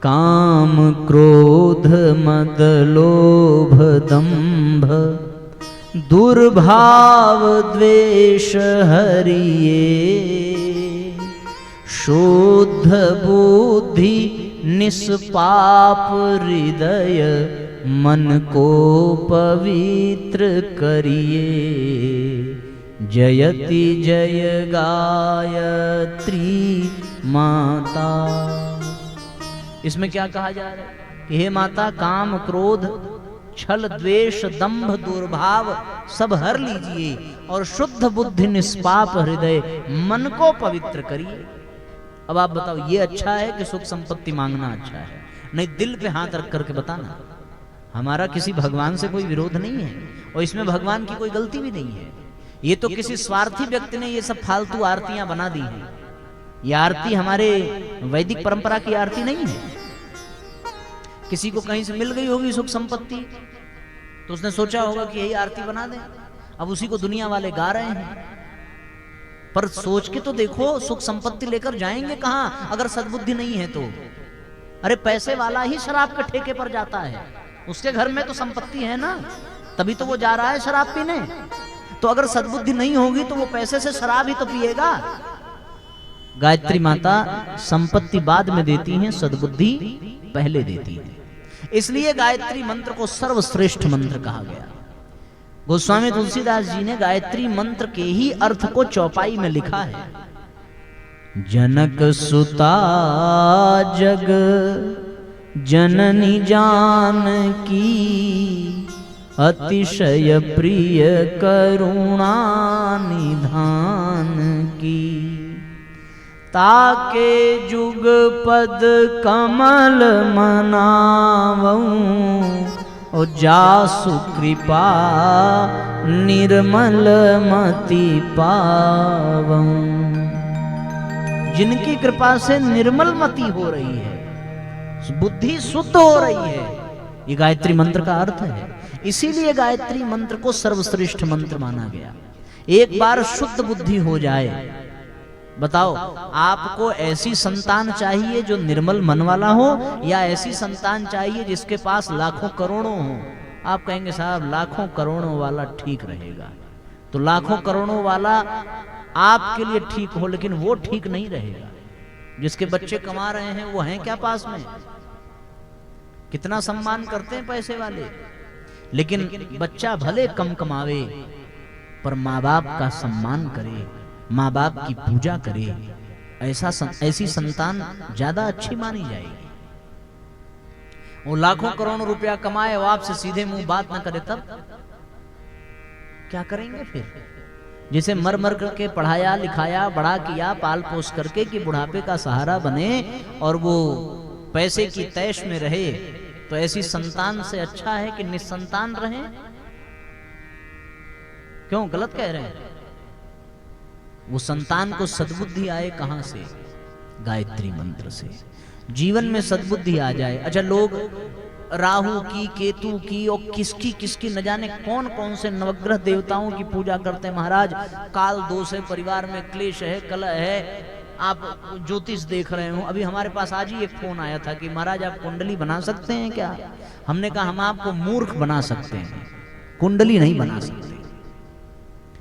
काम क्रोध मद लोभ दंभ दुर्भाव द्वेष हरिये, शुद्ध बुद्धि निष्पाप हृदय मन को पवित्र करिए, जयति जय गायत्री माता। इसमें क्या कहा जा रहा है कि हे माता, काम क्रोध छल द्वेष दंभ दुर्भाव सब हर लीजिए और शुद्ध बुद्धि निष्पाप हृदय मन को पवित्र करिए। अब आप बताओ, ये अच्छा है कि सुख संपत्ति मांगना अच्छा है? नहीं, दिल पे हाथ रख करके बताना। हमारा किसी भगवान से कोई विरोध नहीं है और इसमें भगवान की कोई गलती भी नहीं है। ये तो किसी स्वार्थी व्यक्ति ने ये सब फालतू आरतियां बना दी हैं। ये आरती हमारे वैदिक परंपरा की आरती नहीं है। किसी को कहीं से मिल गई होगी सुख संपत्ति, तो उसने सोचा होगा कि यही आरती बना दें। अब उसी को दुनिया वाले गा रहे हैं। पर सोच के तो देखो, सुख संपत्ति लेकर जाएंगे कहां अगर सद्बुद्धि नहीं है तो? अरे पैसे वाला ही शराब के ठेके पर जाता है, उसके घर में तो संपत्ति है ना, तभी तो वो जा रहा है शराब पीने। तो अगर सद्बुद्धि नहीं होगी तो वो पैसे से शराब ही तो पिएगा। गायत्री माता संपत्ति बाद में देती हैं, सद्बुद्धि पहले देती है। इसलिए गायत्री मंत्र को सर्वश्रेष्ठ मंत्र कहा गया। गोस्वामी तुलसीदास जी ने गायत्री मंत्र के ही अर्थ को चौपाई में लिखा है। जनक सुता जग जननी जानकी, अतिशय प्रिय करुणा निधान की। ताके जुग पद कमल मनावऊं, और जासु कृपा निर्मल मति पावऊं। जिनकी कृपा से निर्मल मति हो रही है, बुद्धि शुद्ध हो रही है, ये गायत्री मंत्र का अर्थ है। इसीलिए गायत्री मंत्र को सर्वश्रेष्ठ मंत्र माना गया। एक बार शुद्ध बुद्धि हो जाए, बताओ आपको ऐसी संतान चाहिए जो निर्मल मन वाला हो, या ऐसी संतान चाहिए जिसके पास लाखों करोड़ों हो? आप कहेंगे साहब लाखों करोड़ों वाला ठीक रहेगा। तो लाखों करोड़ों वाला आपके लिए ठीक हो, लेकिन वो ठीक नहीं रहेगा। जिसके बच्चे कमा रहे हैं वो हैं क्या पास में? कितना सम्मान करते हैं पैसे वाले, लेकिन बच्चा भले कम कमावे पर माँ बाप का सम्मान करे, माँ बाप की पूजा करे, ऐसी संतान ज्यादा अच्छी मानी जाएगी। वो लाखों करोड़ों रुपया कमाए, वो आपसे सीधे मुंह बात ना करे, तब क्या करेंगे फिर? जिसे मर मर करके पढ़ाया लिखाया बड़ा किया पाल पोस करके कि बुढ़ापे का सहारा बने और वो पैसे की तैश में रहे, तो ऐसी संतान से अच्छा है कि निसंतान रहे। क्यों गलत कह रहे हैं? वो संतान को सद्बुद्धि आए कहां से? गायत्री मंत्र से। जीवन में सद्बुद्धि आ जाए। अच्छा, लोग राहु की, केतु की और किसकी न जाने कौन कौन से नवग्रह देवताओं की पूजा करते हैं। महाराज काल दोष है, परिवार में क्लेश है, कलह है, आप ज्योतिष देख रहे हो। अभी हमारे पास आज ही एक फोन आया था कि महाराज आप कुंडली बना सकते हैं क्या? हमने कहा हम आपको मूर्ख बना सकते हैं, कुंडली नहीं बना सकते।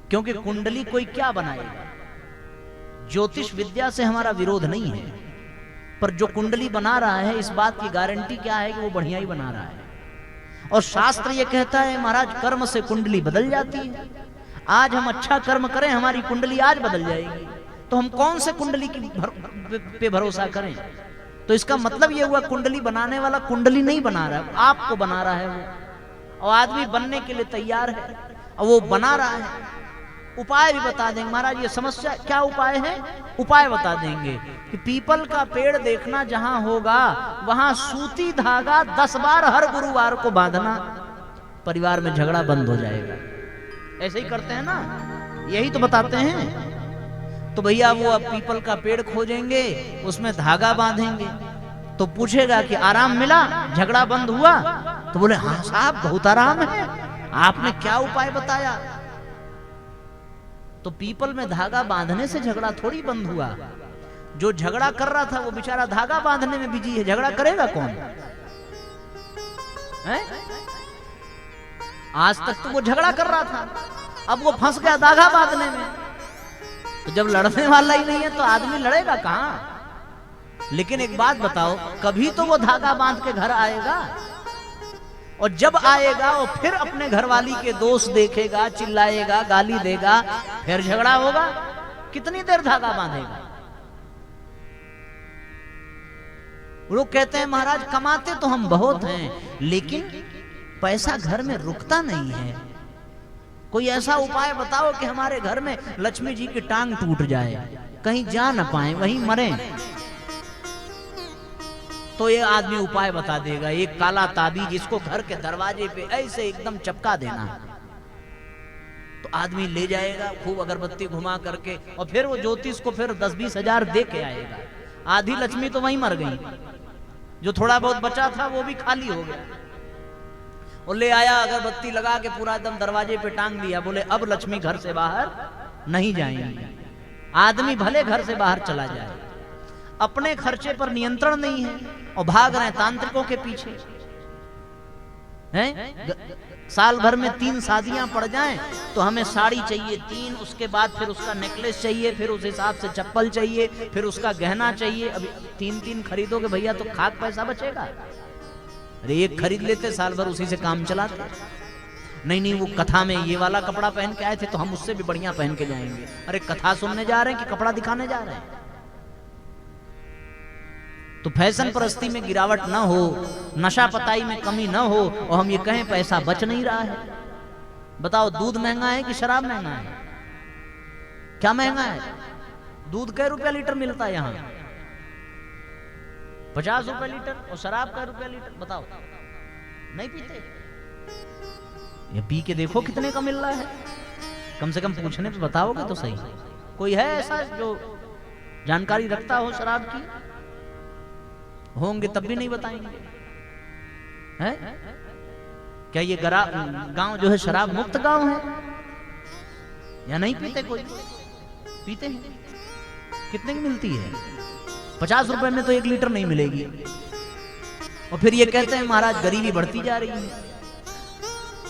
क्योंकि कुंडली कोई क्या बनाएगा? ज्योतिष विद्या से हमारा विरोध नहीं है, पर जो कुंडली बना रहा है इस बात की गारंटी क्या है कि वो बढ़िया ही बना रहा है। और शास्त्र ये कहता है महाराज कर्म से कुंडली बदल जाती है। आज हम अच्छा कर्म करें, हमारी कुंडली आज बदल जाएगी। तो हम कौन से कुंडली पे भरोसा करें? तो इसका मतलब ये हुआ कुंडली बनाने वाला कुंडली नहीं बना रहा है, आपको बना रहा है वो। और आदमी बनने के लिए तैयार है और वो बना रहा है। उपाय भी बता देंगे महाराज, ये समस्या क्या उपाय है? उपाय बता देंगे कि पीपल का पेड़ देखना जहां होगा वहां सूती धागा 10 बार हर गुरुवार को बांधना, परिवार में झगड़ा बंद हो जाएगा। ऐसे ही करते हैं ना, यही तो बताते हैं। तो भैया वो अब पीपल का पेड़ खोजेंगे, उसमें धागा बांधेंगे, तो पूछेगा कि आराम मिला, झगड़ा बंद हुआ? तो बोले हाँ साहब बहुत आराम है, आपने क्या उपाय बताया? तो पीपल में धागा बांधने से झगड़ा थोड़ी बंद हुआ। जो झगड़ा कर रहा था वो बेचारा धागा बांधने में बिजी है, झगड़ा करेगा कौन है? आज तक तो वो झगड़ा कर रहा था, अब वो फंस गया धागा बांधने में। तो जब लड़ने वाला ही नहीं है तो आदमी लड़ेगा कहां? लेकिन एक बात बताओ, कभी तो वो धागा बांध के घर आएगा, और जब आएगा वो फिर अपने घरवाली के दोष देखेगा, चिल्लाएगा, गाली देगा, फिर झगड़ा होगा। कितनी देर धागा बांधेगा? लोग कहते हैं महाराज कमाते तो हम बहुत हैं, लेकिन पैसा घर में रुकता नहीं है। कोई ऐसा उपाय बताओ कि हमारे घर में लक्ष्मी जी की टांग टूट जाए, कहीं जा न पाए, वहीं मरे। तो ये आदमी उपाय बता देगा, एक काला ताबीज जिसको घर के दरवाजे पे ऐसे एकदम चपका देना। तो आदमी ले जाएगा खूब अगरबत्ती घुमा करके, और फिर वो ज्योतिष को फिर 10-20 हजार दे के आएगा। आधी लक्ष्मी तो वहीं मर गई, जो थोड़ा बहुत बचा था वो भी खाली हो गया। और ले आया, अगरबत्ती लगा के पूरा एकदम दरवाजे पे टांग दिया। बोले अब लक्ष्मी घर से बाहर नहीं जाएंगी। आदमी भले घर से बाहर चला जाए, अपने खर्चे पर नियंत्रण नहीं है और भाग रहे हैं तांत्रिकों के पीछे हैं। साल भर में 3 शादियां पड़ जाएं तो हमें साड़ी चाहिए 3, उसके बाद फिर उसका नेकलेस चाहिए, फिर उस हिसाब से चप्पल चाहिए, फिर उसका गहना चाहिए। अभी 3-3 खरीदोगे भैया तो खाक पैसा बचेगा। अरे एक खरीद लेते, साल भर उसी से काम चलाते। नहीं वो कथा में ये वाला कपड़ा पहन के आए थे तो हम उससे भी बढ़िया पहन के जाएंगे। अरे कथा सुनने जा रहे हैं कि कपड़ा दिखाने जा रहे हैं? तो फैशन परस्ती में गिरावट ना हो, नशा पताई में कमी ना हो, और हम ये कहें पैसा बच नहीं रहा है। बताओ दूध महंगा है कि शराब महंगा है? क्या महंगा है? दूध कै रुपया लीटर मिलता है यहाँ? 50 रुपए लीटर। और शराब कै रुपया लीटर? बताओ। नहीं पीते? ये पी के देखो कितने का मिल रहा है। कम से कम पूछने पे बताओगे तो सही। कोई है ऐसा जो जानकारी रखता हो शराब की? होंगे तब भी नहीं बताएंगे। है क्या ये गांव जो है शराब मुक्त गांव है? या नहीं पीते? कोई पीते हैं। कितने की मिलती है? 50 रुपए में तो 1 लीटर नहीं मिलेगी। और फिर ये कहते हैं महाराज गरीबी बढ़ती जा रही है।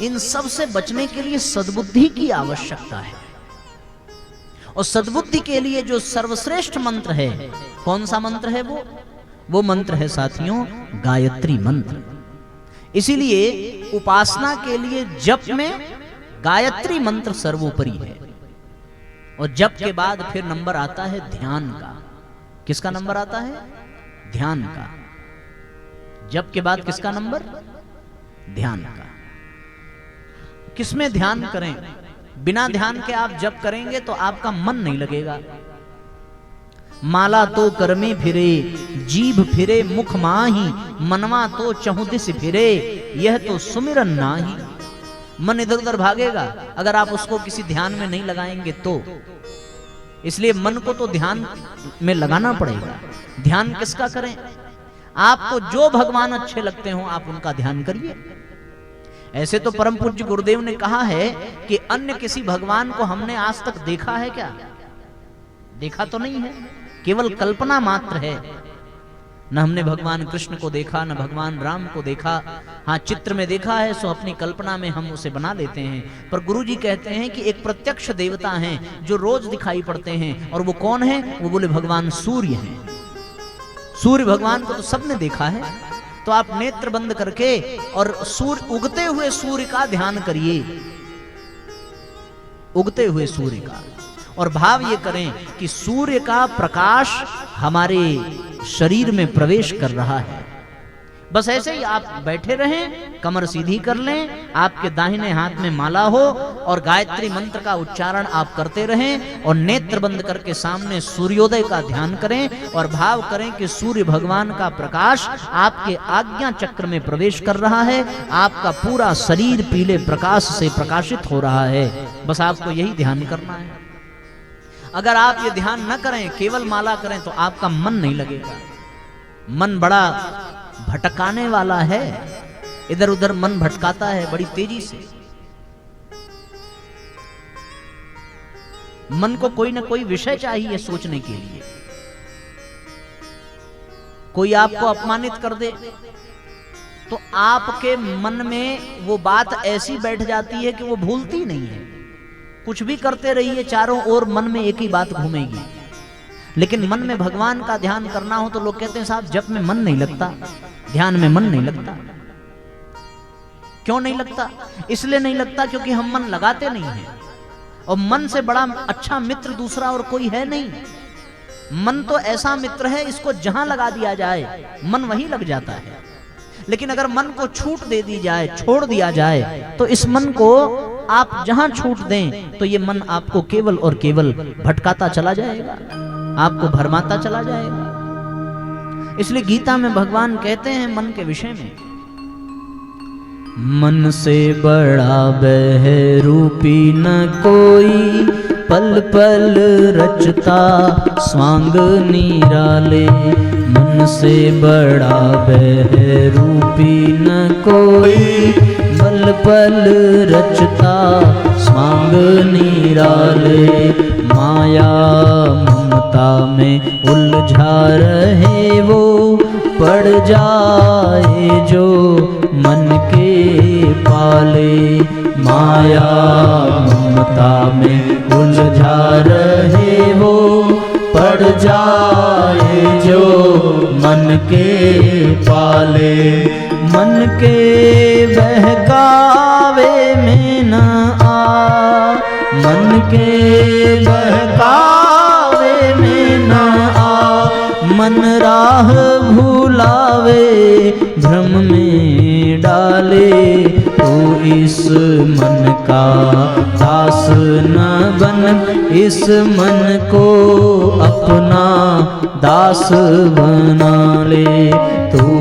इन सब से बचने के लिए सद्बुद्धि की आवश्यकता है। और सद्बुद्धि के लिए जो सर्वश्रेष्ठ मंत्र है, कौन सा मंत्र है? वो मंत्र है साथियों गायत्री मंत्र। इसीलिए उपासना के लिए जप में गायत्री मंत्र सर्वोपरि है। और जप के बाद फिर नंबर आता है ध्यान का। किसका नंबर आता है? ध्यान का। जप के बाद किसका नंबर? ध्यान का। किसमें ध्यान करें? बिना ध्यान के आप जप करेंगे तो आपका मन नहीं लगेगा। माला तो करमे फिरे, जीभ फिरे मुख माही, मनवा तो चहुँ दिस फिरे, यह तो सुमिरन नाही। मन इधर उधर भागेगा अगर आप उसको किसी ध्यान में नहीं लगाएंगे तो। इसलिए मन को तो ध्यान में लगाना पड़ेगा। ध्यान किसका करें? आपको जो भगवान अच्छे लगते हो आप उनका ध्यान करिए। ऐसे तो परम पूज्य गुरुदेव ने कहा है कि अन्य किसी भगवान को हमने आज तक देखा है क्या? देखा तो नहीं है, केवल कल्पना मात्र है। न हमने भगवान कृष्ण को देखा, न भगवान राम को देखा। हाँ, चित्र में देखा है, सो अपनी कल्पना में हम उसे बना लेते हैं। पर गुरुजी कहते हैं कि एक प्रत्यक्ष देवता हैं जो रोज दिखाई पड़ते हैं। और वो कौन है? वो बोले भगवान सूर्य हैं। सूर्य भगवान को तो सबने देखा है। तो आप नेत्र बंद करके और सूर्य, उगते हुए सूर्य का ध्यान करिए, उगते हुए सूर्य का। और भाव ये करें कि सूर्य का प्रकाश हमारे शरीर में प्रवेश कर रहा है। बस ऐसे ही आप बैठे रहें, कमर सीधी कर लें, आपके दाहिने हाथ में माला हो और गायत्री मंत्र का उच्चारण आप करते रहें और नेत्र बंद करके सामने सूर्योदय का ध्यान करें और भाव करें कि सूर्य भगवान का प्रकाश आपके आज्ञा चक्र में प्रवेश कर रहा है। आपका पूरा शरीर पीले प्रकाश से प्रकाशित हो रहा है। बस आपको यही ध्यान करना है। अगर आप ये ध्यान न करें, केवल माला करें, तो आपका मन नहीं लगेगा। मन बड़ा भटकाने वाला है, इधर उधर मन भटकाता है बड़ी तेजी से। मन को कोई ना कोई विषय चाहिए सोचने के लिए। कोई आपको अपमानित कर दे तो आपके मन में वो बात ऐसी बैठ जाती है कि वो भूलती नहीं है। कुछ भी करते रहिए, चारों ओर मन में एक ही बात घूमेगी। लेकिन मन में भगवान का ध्यान करना हो तो लोग कहते हैं साहब जप में मन नहीं लगता, ध्यान में मन नहीं लगता। क्यों नहीं लगता? इसलिए नहीं लगता क्योंकि हम मन लगाते नहीं हैं। और मन से बड़ा अच्छा मित्र दूसरा और कोई है नहीं। मन तो ऐसा मित्र है, इसको जहां लगा दिया जाए मन वहीं लग जाता है। लेकिन अगर मन को छूट दे दी जाए, छोड़ दिया जाए, तो इस मन को आप जहां छूट दें तो ये मन आपको केवल और केवल भटकाता चला जाएगा, आपको भरमाता चला जाएगा। इसलिए गीता में भगवान कहते हैं मन के विषय में, मन से बड़ा बहरूपी न कोई, पल पल रचता स्वांग निराले। मन से बड़ा बहरूपी न कोई, पल पल रचता स्वांग निराले। माया ममता में उलझा रहे वो, पड़ जाए जो मन के पाले। माया ममता में उलझा रहे वो, पड़ जाए जो मन के पाले। मन के बहकावे में न आ, मन के बहकावे में न आ, मन राह भुलावे, भ्रम में डाले, तू इस मन का दास न बन, इस मन को अपना दास बना ले, तू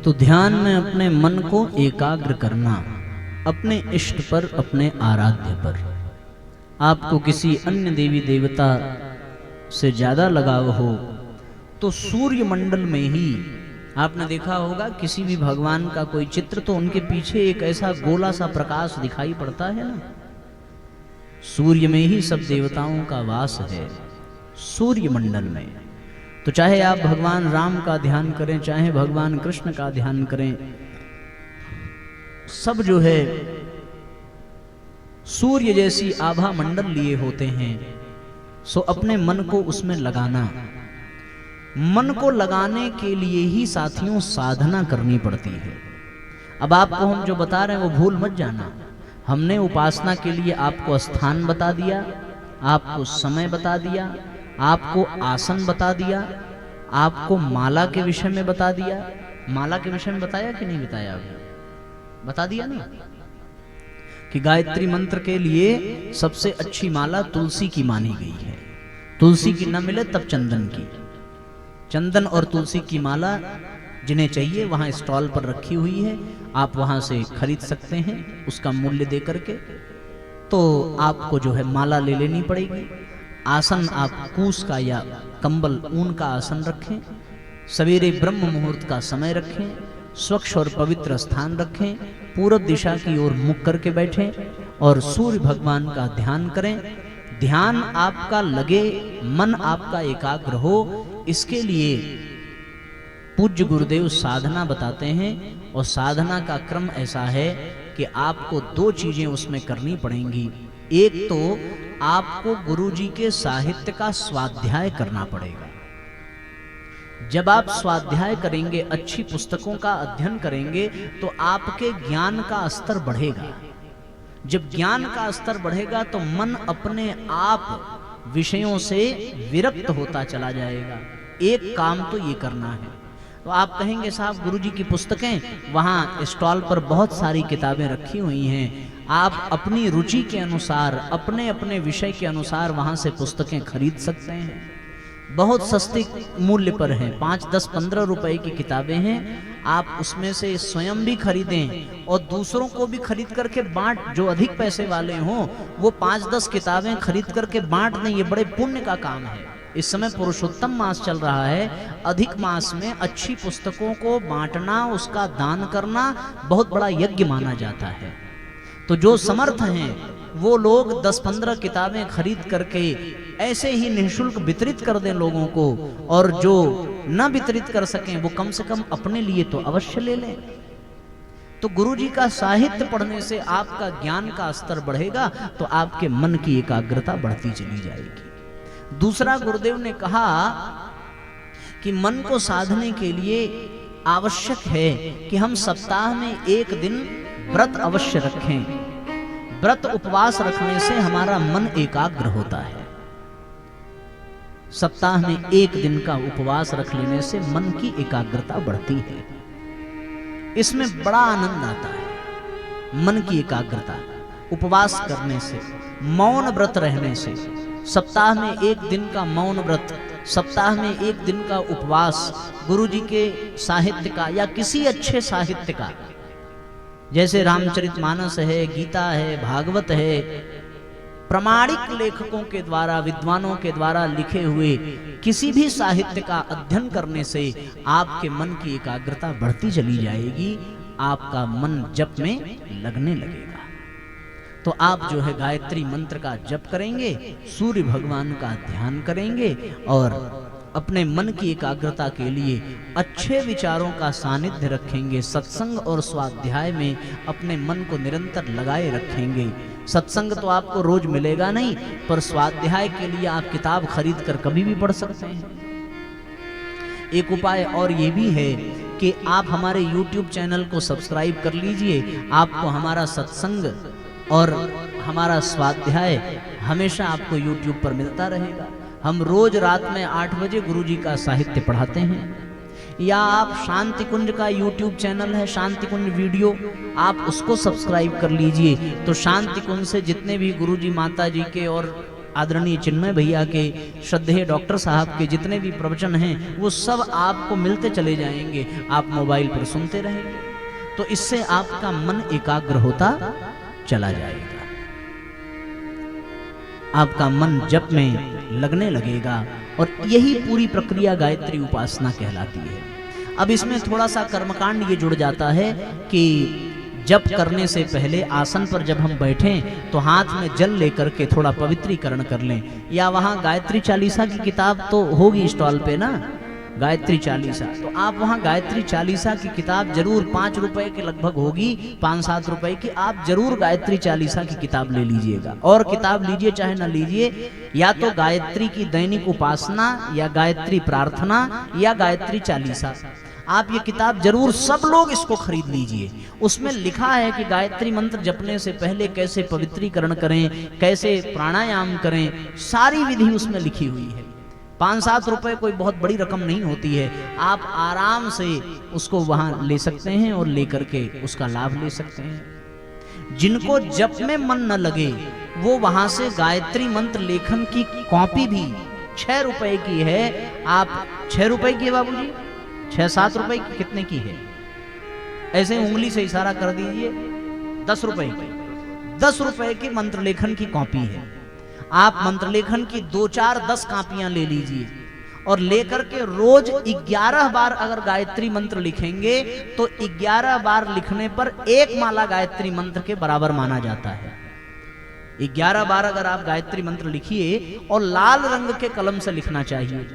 तो ध्यान में अपने मन को एकाग्र करना, अपने इष्ट पर, अपने आराध्य पर। आपको किसी अन्य देवी देवता से ज्यादा लगाव हो तो सूर्य मंडल में ही आपने देखा होगा, किसी भी भगवान का कोई चित्र तो उनके पीछे एक ऐसा गोला सा प्रकाश दिखाई पड़ता है ना। सूर्य में ही सब देवताओं का वास है, सूर्य मंडल में। तो चाहे आप भगवान राम का ध्यान करें, चाहे भगवान कृष्ण का ध्यान करें, सब जो है सूर्य जैसी आभा मंडल लिए होते हैं। सो अपने मन को उसमें लगाना, मन को लगाने के लिए ही साथियों साधना करनी पड़ती है। अब आपको हम जो बता रहे हैं वो भूल मत जाना। हमने उपासना के लिए आपको स्थान बता दिया, आपको समय बता दिया, आपको आसन बता दिया, आपको माला के विषय में बता दिया। माला के विषय में बताया कि नहीं बताया? अभी बता दिया ना कि गायत्री मंत्र के लिए सबसे अच्छी माला तुलसी की मानी गई है। तुलसी की न मिले तब चंदन की। चंदन और तुलसी की माला जिन्हें चाहिए वहां स्टॉल पर रखी हुई है, आप वहां से खरीद सकते हैं उसका मूल्य दे करके। तो आपको जो है माला ले लेनी पड़ेगी। आसन आप कूस का या कंबल ऊन का आसन रखें, सवेरे ब्रह्म मुहूर्त का समय रखें, स्वच्छ और पवित्र स्थान रखें, पूरब दिशा की ओर मुख करके बैठें और सूर्य भगवान का ध्यान करें। ध्यान आपका लगे, मन आपका एकाग्र हो, इसके लिए पूज्य गुरुदेव साधना बताते हैं। और साधना का क्रम ऐसा है कि आपको दो चीजें उसमें करनी पड़ेंगी। एक तो आपको गुरुजी के साहित्य का स्वाध्याय करना पड़ेगा। जब आप स्वाध्याय करेंगे, अच्छी पुस्तकों का अध्ययन करेंगे, तो आपके ज्ञान का स्तर बढ़ेगा। जब ज्ञान का स्तर बढ़ेगा तो मन अपने आप विषयों से विरक्त होता चला जाएगा। एक काम तो ये करना है। तो आप कहेंगे साहब गुरुजी की पुस्तकें, वहाँ स्टॉल पर बहुत सारी किताबें रखी हुई हैं, आप अपनी रुचि के अनुसार, अपने अपने विषय के अनुसार वहाँ से पुस्तकें खरीद सकते हैं। बहुत सस्ते मूल्य पर हैं, 5, 10, 15 रुपए की किताबें हैं। आप उसमें से स्वयं भी खरीदें और दूसरों को भी खरीद करके बांट। जो अधिक पैसे वाले हों वो 5-10 किताबें खरीद करके बांट दें। ये बड़े पुण्य का काम है। इस समय पुरुषोत्तम मास चल रहा है। अधिक मास में अच्छी पुस्तकों को बांटना, उसका दान करना बहुत बड़ा यज्ञ माना जाता है। तो जो समर्थ हैं वो लोग 10-15 किताबें खरीद करके ऐसे ही निःशुल्क वितरित कर दें लोगों को, और जो न वितरित कर सकें वो कम से कम अपने लिए तो अवश्य ले लें। तो गुरुजी का साहित्य पढ़ने से आपका ज्ञान का स्तर बढ़ेगा, तो आपके मन की एकाग्रता बढ़ती चली जाएगी। दूसरा, गुरुदेव ने कहा कि मन को साधने के लिए आवश्यक है कि हम सप्ताह में एक दिन व्रत अवश्य रखें। व्रत उपवास रखने से हमारा मन एकाग्र होता है। सप्ताह में एक दिन का उपवास रख लेने से मन की एकाग्रता बढ़ती है। इसमें बड़ा आनंद आता है। मन की एकाग्रता उपवास करने से, मौन व्रत रहने से, सप्ताह में एक दिन का मौन व्रत, सप्ताह में एक दिन का उपवास, गुरुजी के साहित्य का या किसी अच्छे साहित्य का, जैसे रामचरितमानस है, गीता है, भागवत है, प्रामाणिक लेखकों के द्वारा, विद्वानों के द्वारा लिखे हुए किसी भी साहित्य का अध्ययन करने से आपके मन की एकाग्रता बढ़ती चली जाएगी। आपका मन जप में लगने लगेगा। तो आप जो है गायत्री मंत्र का जप करेंगे, सूर्य भगवान का ध्यान करेंगे और अपने मन की एकाग्रता के लिए अच्छे विचारों का सानिध्य रखेंगे। सत्संग और स्वाध्याय में अपने मन को निरंतर लगाए रखेंगे। सत्संग तो आपको रोज मिलेगा नहीं, पर स्वाध्याय के लिए आप किताब खरीद कर कभी भी पढ़ सकते हैं। एक उपाय और ये भी है कि आप हमारे YouTube चैनल को सब्सक्राइब कर लीजिए। आपको हमारा सत्संग और हमारा स्वाध्याय हमेशा आपको YouTube पर मिलता रहेगा। हम रोज रात में 8 बजे गुरु जी का साहित्य पढ़ाते हैं। या आप शांति कुंज का YouTube चैनल है, शांति कुंज वीडियो, आप उसको सब्सक्राइब कर लीजिए। तो शांति कुंज से जितने भी गुरु जी माता जी के और आदरणीय चिन्मय भैया के, श्रद्धेय डॉक्टर साहब के जितने भी प्रवचन हैं वो सब आपको मिलते चले जाएंगे। आप मोबाइल पर सुनते रहेंगे तो इससे आपका मन एकाग्र होता चला जाएगा, आपका मन जप में लगने लगेगा। और यही पूरी प्रक्रिया गायत्री उपासना कहलाती है। अब इसमें थोड़ा सा कर्मकांड ये जुड़ जाता है कि जप करने से पहले आसन पर जब हम बैठें तो हाथ में जल लेकर के थोड़ा पवित्रीकरण कर लें। या वहाँ गायत्री चालीसा की किताब तो होगी स्टॉल पे ना, गायत्री चालीसा, तो आप वहाँ गायत्री चालीसा की किताब जरूर 5 रुपए के लगभग होगी, 5-7 रुपए की, आप जरूर गायत्री चालीसा की किताब ले लीजिएगा। और किताब लीजिए चाहे ना लीजिए, या तो गायत्री की दैनिक उपासना या गायत्री प्रार्थना या गायत्री चालीसा, आप ये किताब जरूर सब लोग इसको खरीद लीजिए। उसमें लिखा है कि गायत्री मंत्र जपने से पहले कैसे पवित्रीकरण करें, कैसे प्राणायाम करें, सारी विधि उसमें लिखी हुई है। 5-7 रुपए कोई बहुत बड़ी रकम नहीं होती है, आप आराम से उसको वहां ले सकते हैं और लेकर के उसका लाभ ले सकते हैं। जिनको जप में मन न लगे वो वहां से गायत्री मंत्र लेखन की कॉपी भी 6 रुपए की है। आप 6 रुपए की है बाबूजी, 6-7 रुपए की, कितने की है? ऐसे उंगली से इशारा कर दीजिए, 10 रुपए की। 10 रुपए की मंत्र लेखन की कॉपी है। आप मंत्र लेखन की 2-4-10 कापियां ले लीजिए और लेकर के रोज 11 बार अगर गायत्री मंत्र लिखेंगे तो 11 बार लिखने पर 1 माला गायत्री मंत्र के बराबर माना जाता है। 11 बार अगर आप गायत्री मंत्र लिखिए, और लाल रंग के कलम से लिखना चाहिए,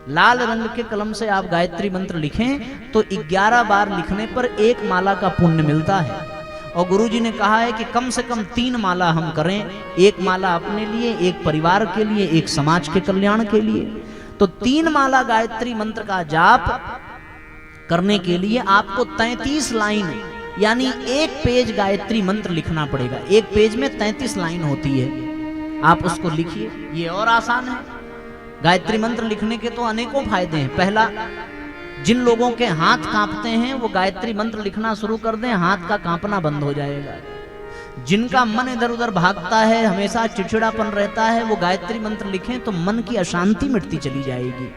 लाल रंग के कलम से आप गायत्री मंत्र लिखें तो 11 बार लिखने पर 1 माला का पुण्य मिलता है। और गुरुजी ने कहा है कि कम से कम 3 माला हम करें, 1 माला अपने लिए, 1 परिवार के लिए, 1 समाज के कल्याण के लिए। तो 3 माला गायत्री मंत्र का जाप करने के लिए आपको 33 लाइन यानी 1 पेज गायत्री मंत्र लिखना पड़ेगा। 1 पेज में 33 लाइन होती है, आप उसको लिखिए। ये और आसान है। गायत्री मंत्र लिखने के तो अनेकों फायदे हैं। पहला, जिन लोगों के हाथ कांपते हैं वो गायत्री मंत्र लिखना शुरू कर दें, हाथ का कांपना बंद हो जाएगा। जिनका मन इधर उधर भागता है, हमेशा चिड़चिड़ापन रहता है, वो गायत्री मंत्र लिखें तो मन की अशांति मिटती चली जाएगी।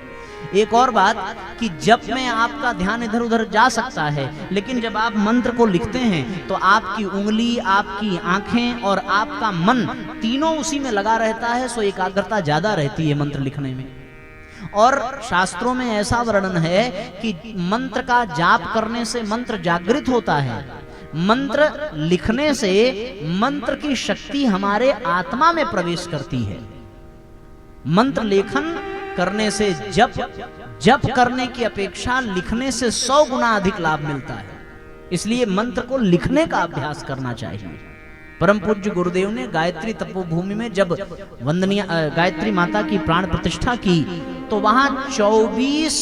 एक और बात कि जप में आपका ध्यान इधर उधर जा सकता है, लेकिन जब आप मंत्र को लिखते हैं तो आपकी उंगली, आपकी आंखें और आपका मन तीनों उसी में लगा रहता है, सो एकाग्रता ज्यादा रहती है मंत्र लिखने में। और शास्त्रों में ऐसा वर्णन है कि मंत्र का जाप करने से मंत्र जागृत होता है। मंत्र लिखने से मंत्र की शक्ति हमारे आत्मा में प्रवेश करती है। मंत्र लेखन करने से जप करने की अपेक्षा लिखने से 100 गुना अधिक लाभ मिलता है। इसलिए मंत्र को लिखने का अभ्यास करना चाहिए। परम पूज्य गुरुदेव ने गायत्री तपोभूमि में जब वंदनीय गायत्री माता की प्राण प्रतिष्ठा की तो वहां 24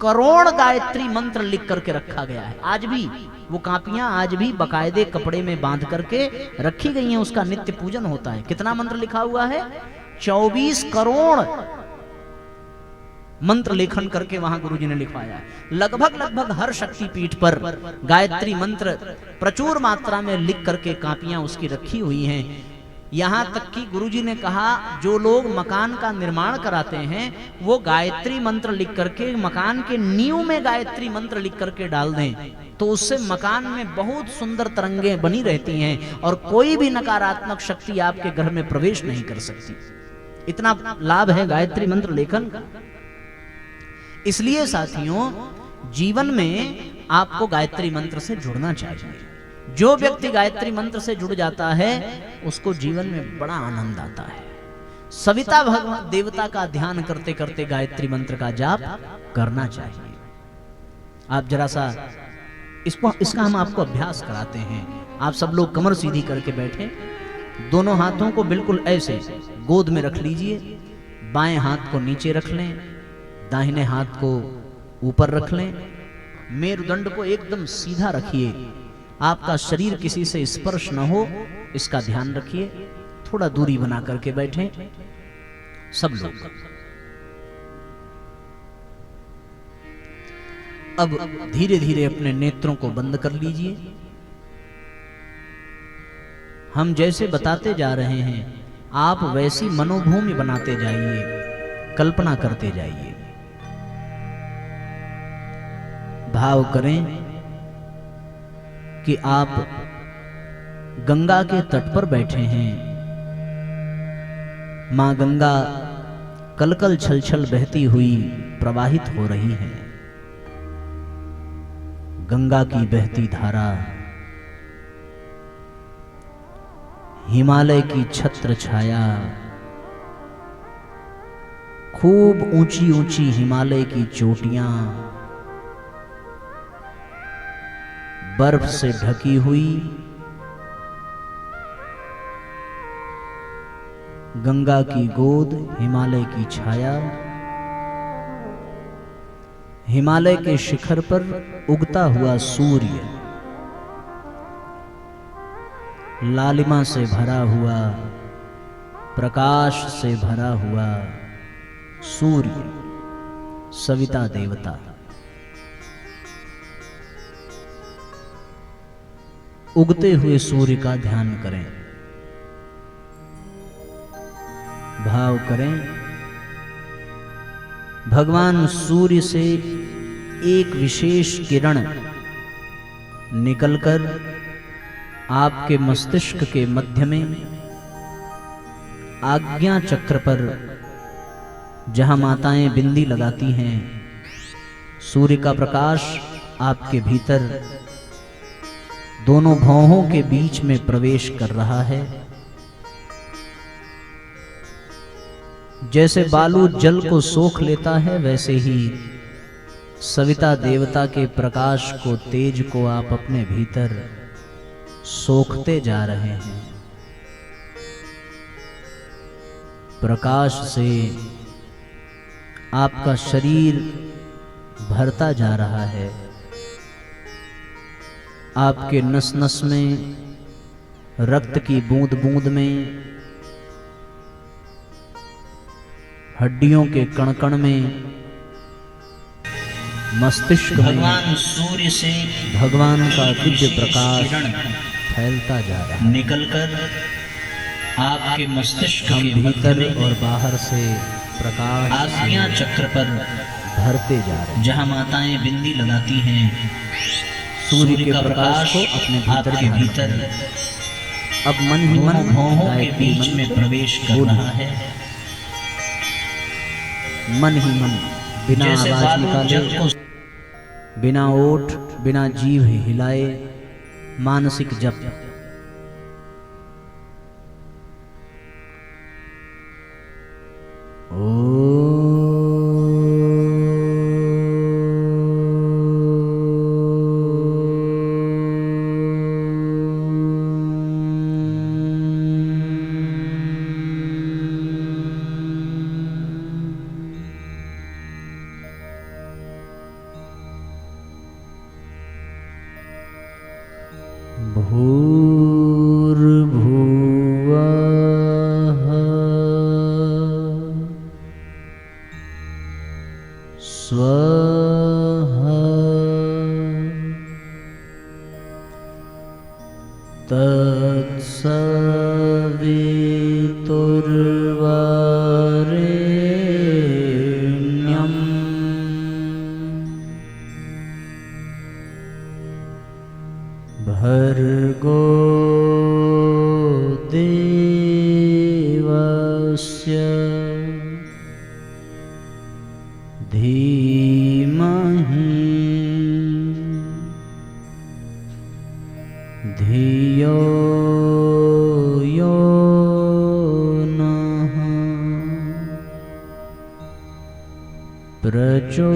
करोड़ गायत्री मंत्र लिख करके रखा गया है। आज भी वो कापियां आज भी बकायदे कपड़े में बांध करके रखी गई हैं, उसका नित्य पूजन होता है। कितना मंत्र लिखा हुआ है? 24 करोड़ मंत्र लेखन करके वहां गुरुजी ने लिखवाया है। लगभग हर शक्तिपीठ पर गायत्री मंत्र प्रचुर मात्रा में लिख करके कापियां उसकी रखी हुई हैं। यहां तक कि गुरुजी ने कहा जो लोग मकान का निर्माण कराते हैं वो गायत्री मंत्र लिख करके मकान के नींव में गायत्री मंत्र लिख करके डाल दें तो उससे मकान में बहुत सुंदर तरंगें बनी रहती हैं और कोई भी नकारात्मक शक्ति आपके घर में प्रवेश नहीं कर सकती। इतना लाभ है गायत्री मंत्र लेखन का। इसलिए साथियों, जीवन में आपको गायत्री मंत्र से जुड़ना चाहिए। जो व्यक्ति गायत्री मंत्र से जुड़ जाता है उसको जीवन में बड़ा आनंद आता है। सविता भगवान देवता का ध्यान करते करते गायत्री मंत्र का जाप करना चाहिए। आप जरा सा इसका हम आपको अभ्यास कराते हैं। आप सब लोग कमर सीधी करके बैठे, दोनों हाथों को बिल्कुल ऐसे गोद में रख लीजिए, बाएं हाथ को नीचे रख लें, दाहिने हाथ को ऊपर रख लें। मेरुदंड को एकदम सीधा रखिए, आपका शरीर किसी से स्पर्श न हो इसका ध्यान रखिए। थोड़ा दूरी बना करके बैठें सब लोग। अब धीरे धीरे अपने नेत्रों को बंद कर लीजिए। हम जैसे बताते जा रहे हैं आप वैसी मनोभूमि बनाते जाइए, कल्पना करते जाइए। भाव करें कि आप गंगा के तट पर बैठे हैं। मां गंगा कलकल छलछल बहती हुई प्रवाहित हो रही है। गंगा की बहती धारा हिमालय की छत्र छाया, खूब ऊंची ऊंची हिमालय की चोटियां बर्फ से ढकी हुई, गंगा की गोद, हिमालय की छाया, हिमालय के शिखर पर उगता हुआ सूर्य, लालिमा से भरा हुआ, प्रकाश से भरा हुआ सूर्य, सविता देवता। उगते हुए सूर्य का ध्यान करें। भाव करें भगवान सूर्य से एक विशेष किरण निकलकर आपके मस्तिष्क के मध्य में आज्ञा चक्र पर, जहां माताएं बिंदी लगाती हैं, सूर्य का प्रकाश आपके भीतर दोनों भौहों के बीच में प्रवेश कर रहा है। जैसे बालू जल को सोख लेता है, वैसे ही सविता देवता के प्रकाश को, तेज को आप अपने भीतर सोखते जा रहे हैं। प्रकाश से आपका शरीर भरता जा रहा है। आपके नस नस में, रक्त की बूंद बूंद में, हड्डियों के कण कण में, मस्तिष्क में
भगवान सूर्य से
भगवान का दिव्य प्रकाश फैलता जा रहा है।
निकलकर आपके मस्तिष्क
हम
के
भीतर
मध्य में
और बाहर से प्रकाश
आज्ञा चक्र पर
भरते जा रहे हैं।
जहां माताएं बिंदी लगाती हैं,
सूर्य के प्रकाश को अपने भीतर
आपके
ध्यान
भीतर
रखें। अब मन ही मन
भौहों के
गायत्री
बीच
मंत्र
में प्रवेश कर रहा है।
मन ही मन, बिना
जैसे
आवाज
बालू
निकाले,
जल को
बिना ओठ, बिना जीभ हिलाए, मानसिक जप। भूर्भुवः स्वः तत्सवितुर्वरेण्यम् भर्गो देवस्य धीमहि धियो यो नः प्रचोदयात्।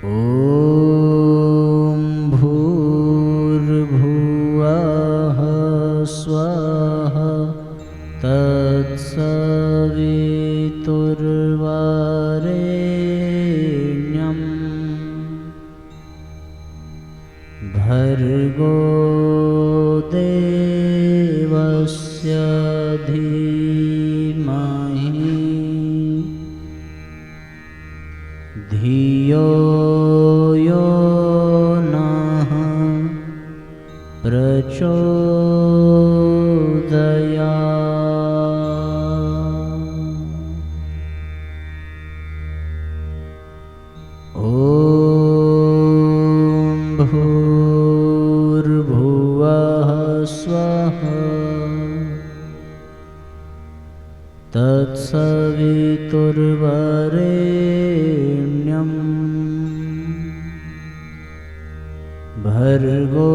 ओ तत्सवितुर्वरेण्यं भर्गो देवस्य धीमहि धियो यो नः प्रचोदयात्। ॐ भूर्भुवः स्वः तत्सवितुर्वरेण्यं भर्गो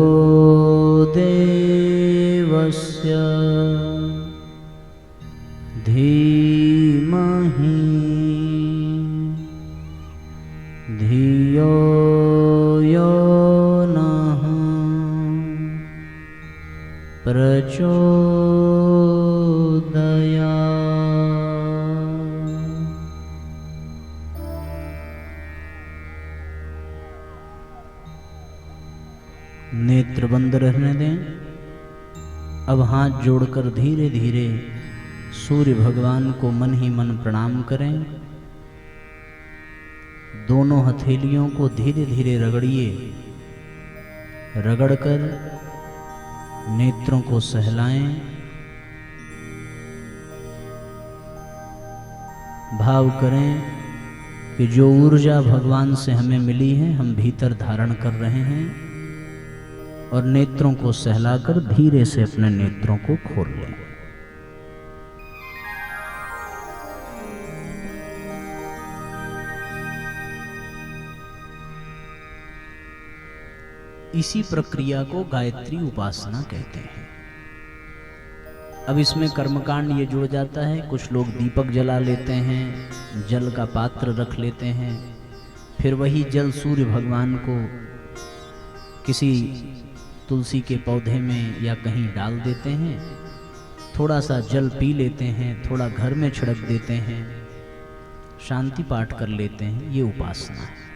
देवस्य धीमहि धियो यो नः प्रचोदयात्। नेत्र बंद रहने दें। अब हाथ जोड़कर धीरे धीरे सूर्य भगवान को मन ही मन प्रणाम करें। दोनों हथेलियों को धीरे धीरे रगड़िए। रगड़कर नेत्रों को सहलाएं। भाव करें कि जो ऊर्जा भगवान से हमें मिली है हम भीतर धारण कर रहे हैं, और नेत्रों को सहलाकर धीरे से अपने नेत्रों को खोल लें। इसी प्रक्रिया को गायत्री उपासना कहते हैं। अब इसमें कर्मकांड ये जुड़ जाता है। कुछ लोग दीपक जला लेते हैं, जल का पात्र रख लेते हैं, फिर वही जल सूर्य भगवान को किसी तुलसी के पौधे में या कहीं डाल देते हैं। थोड़ा सा जल पी लेते हैं, थोड़ा घर में छिड़क देते हैं, शांति पाठ कर लेते हैं। ये उपासना है।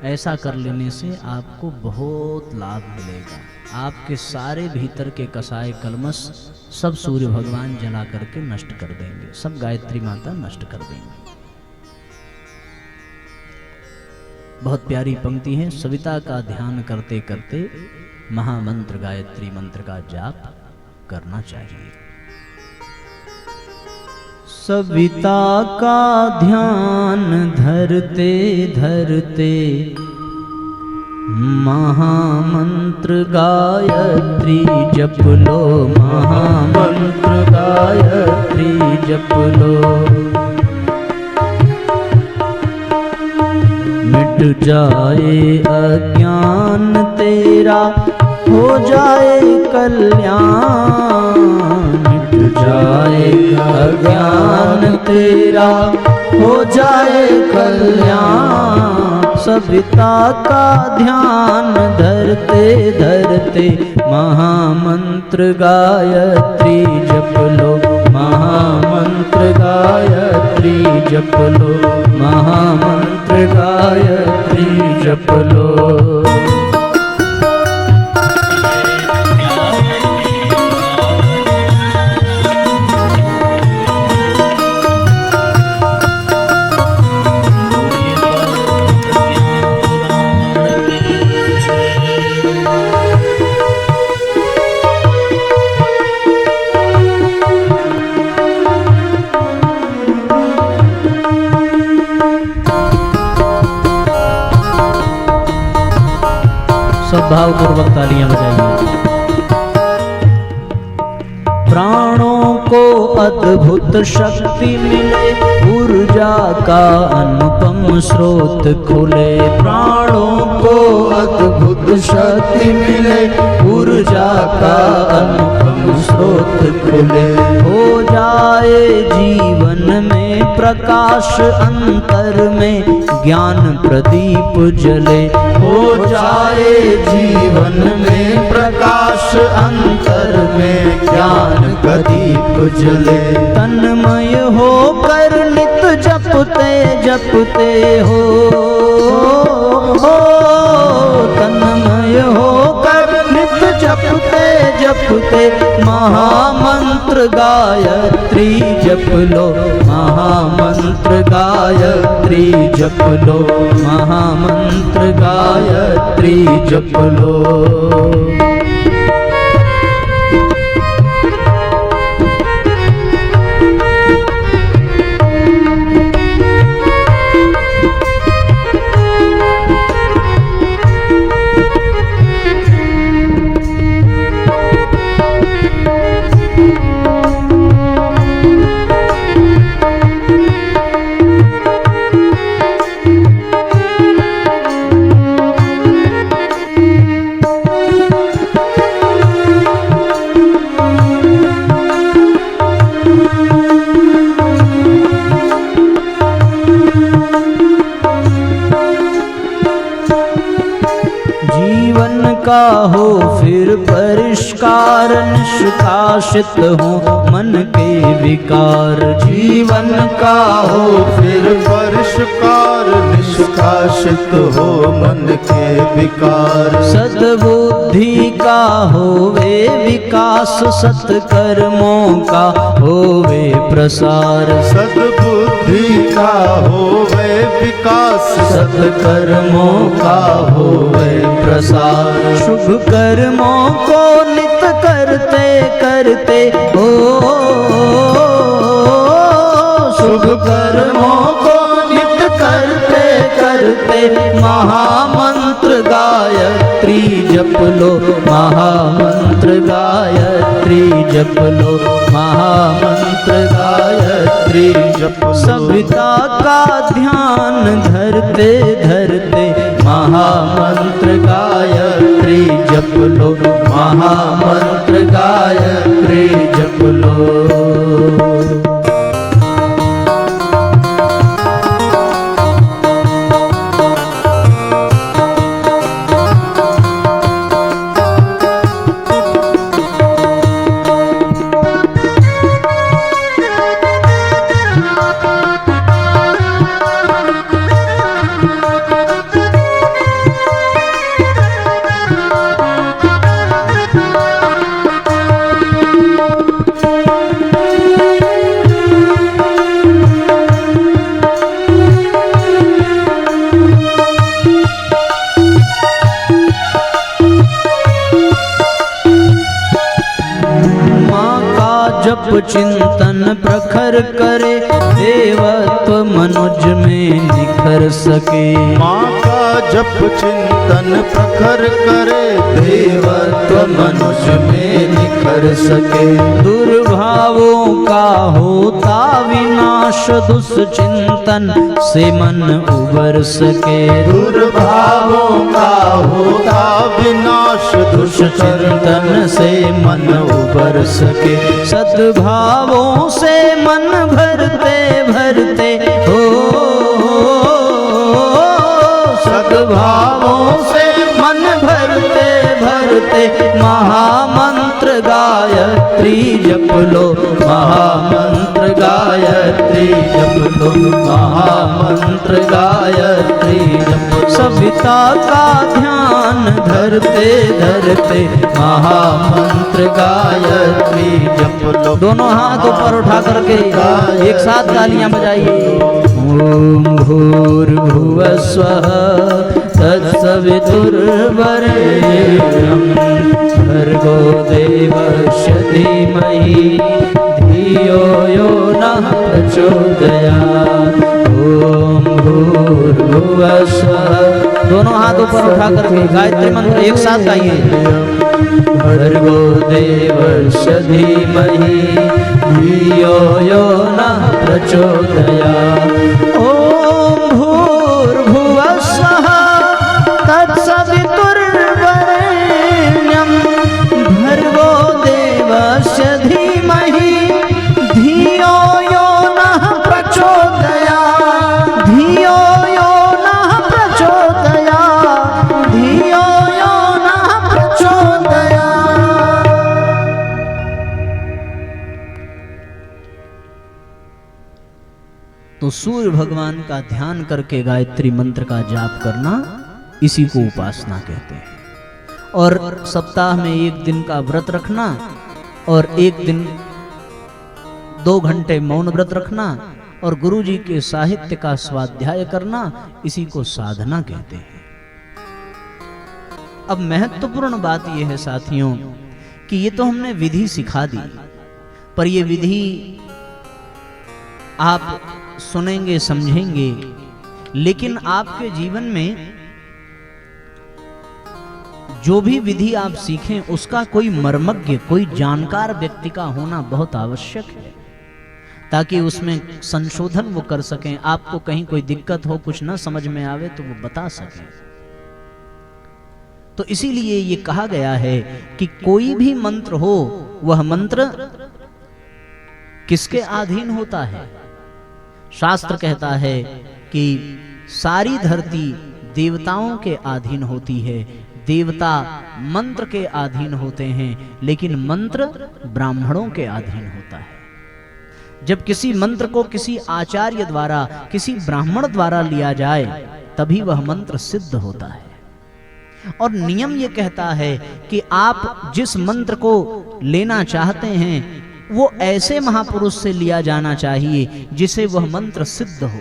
ऐसा कर लेने से आपको बहुत लाभ मिलेगा। आपके सारे भीतर के कसाय कलमश सब सूर्य भगवान जला करके नष्ट कर देंगे, सब गायत्री माता नष्ट कर देंगे। बहुत प्यारी पंक्ति है। सविता का ध्यान करते करते महामंत्र गायत्री मंत्र का जाप करना चाहिए। सविता का ध्यान धरते धरते महामंत्र गायत्री जप लो, महामंत्र गायत्री जप लो। मिट जाए अज्ञान तेरा, हो जाए कल्याण। मिट जाए अज्ञान तेरा, हो जाए कल्याण। सविता का ध्यान धरते धरते महामंत्र गायत्री जप लो, महामंत्र गायत्री जप लो, महामंत्र गायत्री जप लो। सब भावपूर्वक तालियां बजाइए। प्राणों को अद्भुत शक्ति मिले, ऊर्जा का अनुपम स्रोत खुले। प्राणों को अद्भुत शक्ति मिले, ऊर्जा का अनुपम स्रोत खुले। हो जाए जीवन में प्रकाश अंतर में ज्ञान प्रदीप जले।
हो जाए जीवन में प्रकाश अंतर में ज्ञान प्रदीप जले।
तन्मय होकर नित जपते जपते हो, तन्मय होकर नित जपते जपते महामंत्र गायत्री जप लो, महामंत्र गायत्री जप लो, महामंत्र गायत्री जप लो। का हो फिर परिष्कार, निष्कासित हो मन के विकार।
जीवन का हो फिर परिष्कार, निष्कासित हो मन के विकार।
सद्बुद्धि का होवे विकास, सत्कर्मों का होवे प्रसार।
सद्बुद्धि का होवे विकास,
सत्कर्मों का होवे प्रसार। शुभ कर्मों को नित करते करते हो, शुभ कर्मों को नित करते करते महामंत्र गायत्री जप लो, महामंत्र गायत्री जप लो, महामंत्र गायत्री जप लो। सविता का ध्यान धरते धरते महामंत्र गायत्री जप लो, महामंत्र गायत्री जप लो। जप चिंतन प्रखर करे, देवत्व मनुज में निखर सके।
माँ का जप चिंतन प्रखर करे, देवत्व मनुज में निखर सके।
दुर्भावों का होता विनाश, दुष्चिंतन से मन उबर सके।
दुर्भावों का होता विनाश,
दुष्चिंतन से मन उबर सके। सद्भावों से मन भरते भरते हो, सद्भावों से मन भरते भरते महामंत्र गायत्री जप लो, महामंत्र गायत्री जप लो, महामंत्र गायत्री जप लो। सविता का ध्यान धरते धरते महामंत्र गायत्री जप लो। दोनों हाथ ऊपर उठा करके एक साथ तालियां बजाइए। ओम भूर्भुवः स्वः तत्सवितुर्वरेण्यं भर्गो देवस्य धीमहि धियो यो नः प्रचोदयात्। ओम भूर्भुवः स्वः। दोनों हाथ ऊपर उठा करके गायत्री मंत्र एक साथ गाइए। भर्गो देवस्य धीमहि धियो यो नः प्रचोदयात्। ओम भूर्भुवः स्वः तत्सवितुर्वरेण्यं भर्गो देवस्य धीमहि धियो यो नः प्रचोदयात्। तो सूर्य भगवान का ध्यान करके गायत्री मंत्र का जाप करना, इसी को उपासना कहते हैं। और सप्ताह में एक दिन का व्रत रखना और एक दिन 2 घंटे मौन व्रत रखना और गुरु जी के साहित्य का स्वाध्याय करना, इसी को साधना कहते हैं। अब महत्वपूर्ण बात यह है साथियों कि ये तो हमने विधि सिखा दी, पर ये विधि आप सुनेंगे समझेंगे, लेकिन आपके जीवन में जो भी विधि आप सीखें उसका कोई मर्मज्ञ, कोई जानकार व्यक्ति का होना बहुत आवश्यक है, ताकि उसमें संशोधन वो कर सकें। आपको कहीं कोई दिक्कत हो, कुछ ना समझ में आवे तो वो बता सकें। तो इसीलिए ये कहा गया है कि कोई भी मंत्र हो, वह मंत्र किसके अधीन होता है? शास्त्र कहता है कि सारी धरती देवताओं के अधीन होती है, देवता मंत्र के अधीन होते हैं, लेकिन मंत्र ब्राह्मणों के अधीन होता है। जब किसी मंत्र को किसी आचार्य द्वारा, किसी ब्राह्मण द्वारा लिया जाए, तभी वह मंत्र सिद्ध होता है। और नियम यह कहता है कि आप जिस मंत्र को लेना चाहते हैं वो ऐसे महापुरुष से लिया जाना चाहिए जिसे वह मंत्र सिद्ध हो।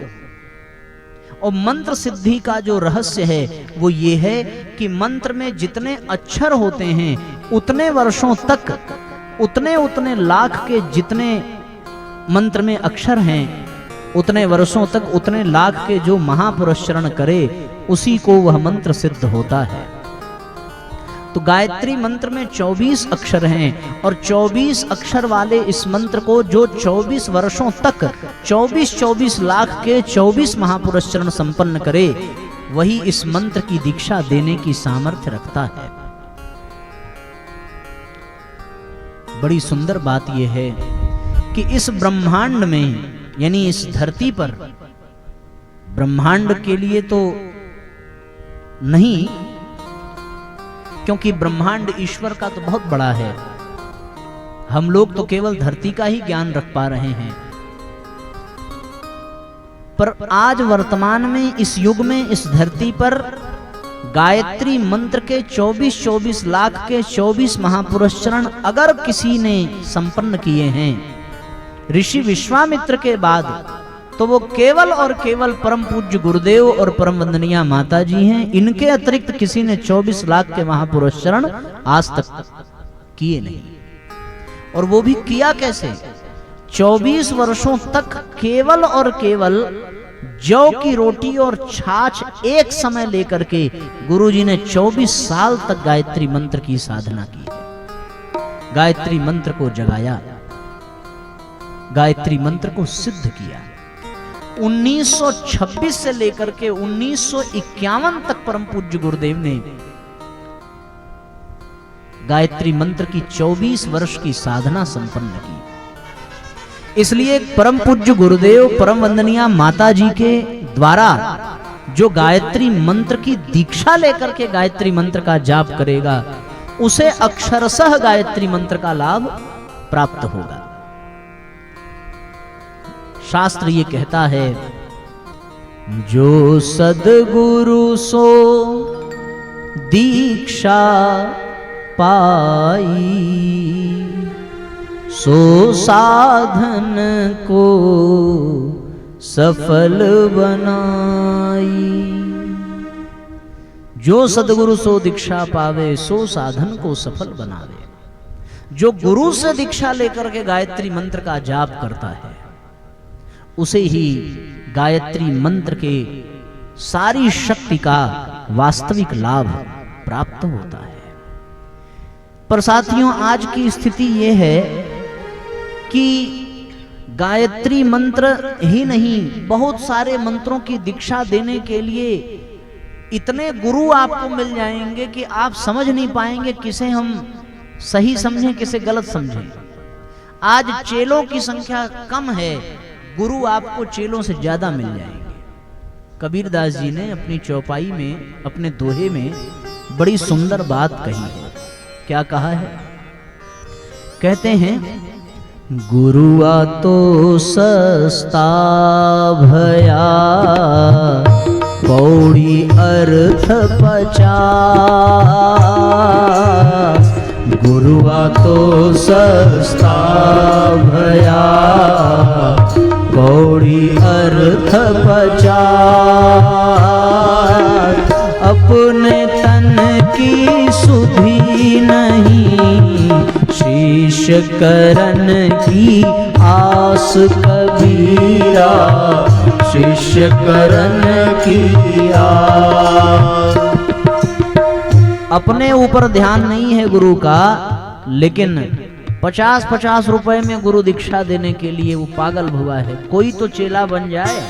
और मंत्र सिद्धि का जो रहस्य है वो ये है कि मंत्र में जितने अक्षर होते हैं उतने वर्षों तक, उतने लाख के जितने मंत्र में अक्षर हैं, उतने वर्षों तक उतने लाख के जो महापुरुष चरण करे उसी को वह मंत्र सिद्ध होता है। तो गायत्री मंत्र में 24 अक्षर हैं और 24 अक्षर वाले इस मंत्र को जो 24 वर्षों तक 24 लाख के 24 महापुरुष चरण संपन्न करे, वही इस मंत्र की दीक्षा देने की सामर्थ्य रखता है। बड़ी सुंदर बात यह है कि इस ब्रह्मांड में, यानी इस धरती पर, ब्रह्मांड के लिए तो नहीं, क्योंकि ब्रह्मांड ईश्वर का तो बहुत बड़ा है, हम लोग तो केवल धरती का ही ज्ञान रख पा रहे हैं। पर आज वर्तमान में इस युग में इस धरती पर गायत्री मंत्र के 24 लाख के 24 महापुरुष चरण अगर किसी ने संपन्न किए हैं ऋषि विश्वामित्र के बाद, तो वो केवल और केवल परम पूज्य गुरुदेव और परम वंदनीय माता जी हैं। इनके अतिरिक्त किसी ने 24 लाख के महापुरुष चरण आज तक किए नहीं। और वो भी किया कैसे? 24 वर्षों तक केवल और केवल जौ की रोटी और छाछ एक समय लेकर के गुरुजी ने 24 साल तक गायत्री मंत्र की साधना की है। गायत्री मंत्र को जगाया, गायत्री मंत्र को सिद्ध किया। 1926 से लेकर के 1951 तक परम पूज्य गुरुदेव ने गायत्री मंत्र की 24 वर्ष की साधना संपन्न की। इसलिए परम पूज्य गुरुदेव परम वंदनीय माता जी के द्वारा जो गायत्री मंत्र की दीक्षा लेकर के गायत्री मंत्र का जाप करेगा, उसे अक्षरशः गायत्री मंत्र का लाभ प्राप्त होगा। शास्त्र ये कहता है, जो सद्गुरु सो दीक्षा पाई, सो साधन को सफल बनाई। जो सद्गुरु सो दीक्षा पावे, सो साधन को सफल बनावे। जो गुरु से दीक्षा लेकर के गायत्री मंत्र का जाप करता है, उसे ही गायत्री मंत्र के सारी शक्ति का वास्तविक लाभ प्राप्त होता है। पर साथियों, आज की स्थिति यह है कि गायत्री मंत्र ही नहीं, बहुत सारे मंत्रों की दीक्षा देने के लिए इतने गुरु आपको मिल जाएंगे कि आप समझ नहीं पाएंगे किसे हम सही समझें, किसे गलत समझें। आज चेलों की संख्या कम है, गुरु आपको चेलों से ज्यादा मिल जाएंगे। कबीरदास जी ने अपनी चौपाई में, अपने दोहे में बड़ी सुंदर बात कही है। क्या कहा है? कहते हैं गुरुआ तो सस्ता भया, पौड़ी अर्थ 50। गुरुआ तो सस्ता भया, पौड़ी अर्थ 50। अपने तन की सुधि नहीं, शिष्य करन की आस कबीरा, शिष्य करन की आस। अपने ऊपर ध्यान नहीं है गुरु का, लेकिन 50-50 रुपए में गुरु दीक्षा देने के लिए वो पागल हुआ है। कोई तो चेला बन जाए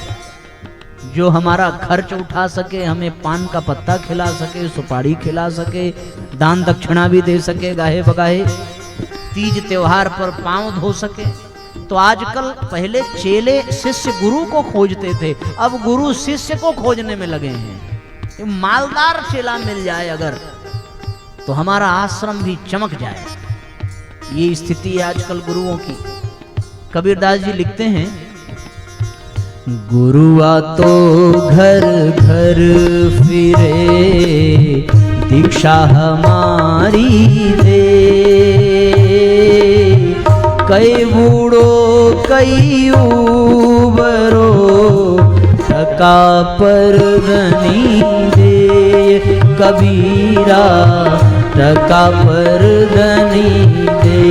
जो हमारा खर्च उठा सके, हमें पान का पत्ता खिला सके, सुपारी खिला सके, दान दक्षिणा भी दे सके, गाहे बगाहे तीज त्योहार पर पांव धो सके। तो आजकल, पहले चेले शिष्य गुरु को खोजते थे, अब गुरु शिष्य को खोजने में लगे हैं। मालदार चेला मिल जाए अगर, तो हमारा आश्रम भी चमक जाए। ये स्थिति है आजकल गुरुओं की। कबीरदास जी लिखते हैं, गुरुआ तो घर घर फिरे, दीक्षा हमारी दे। कई बूढ़ो कई उबरो, टका पर धनी दे। कबीरा टका पर धनी दे।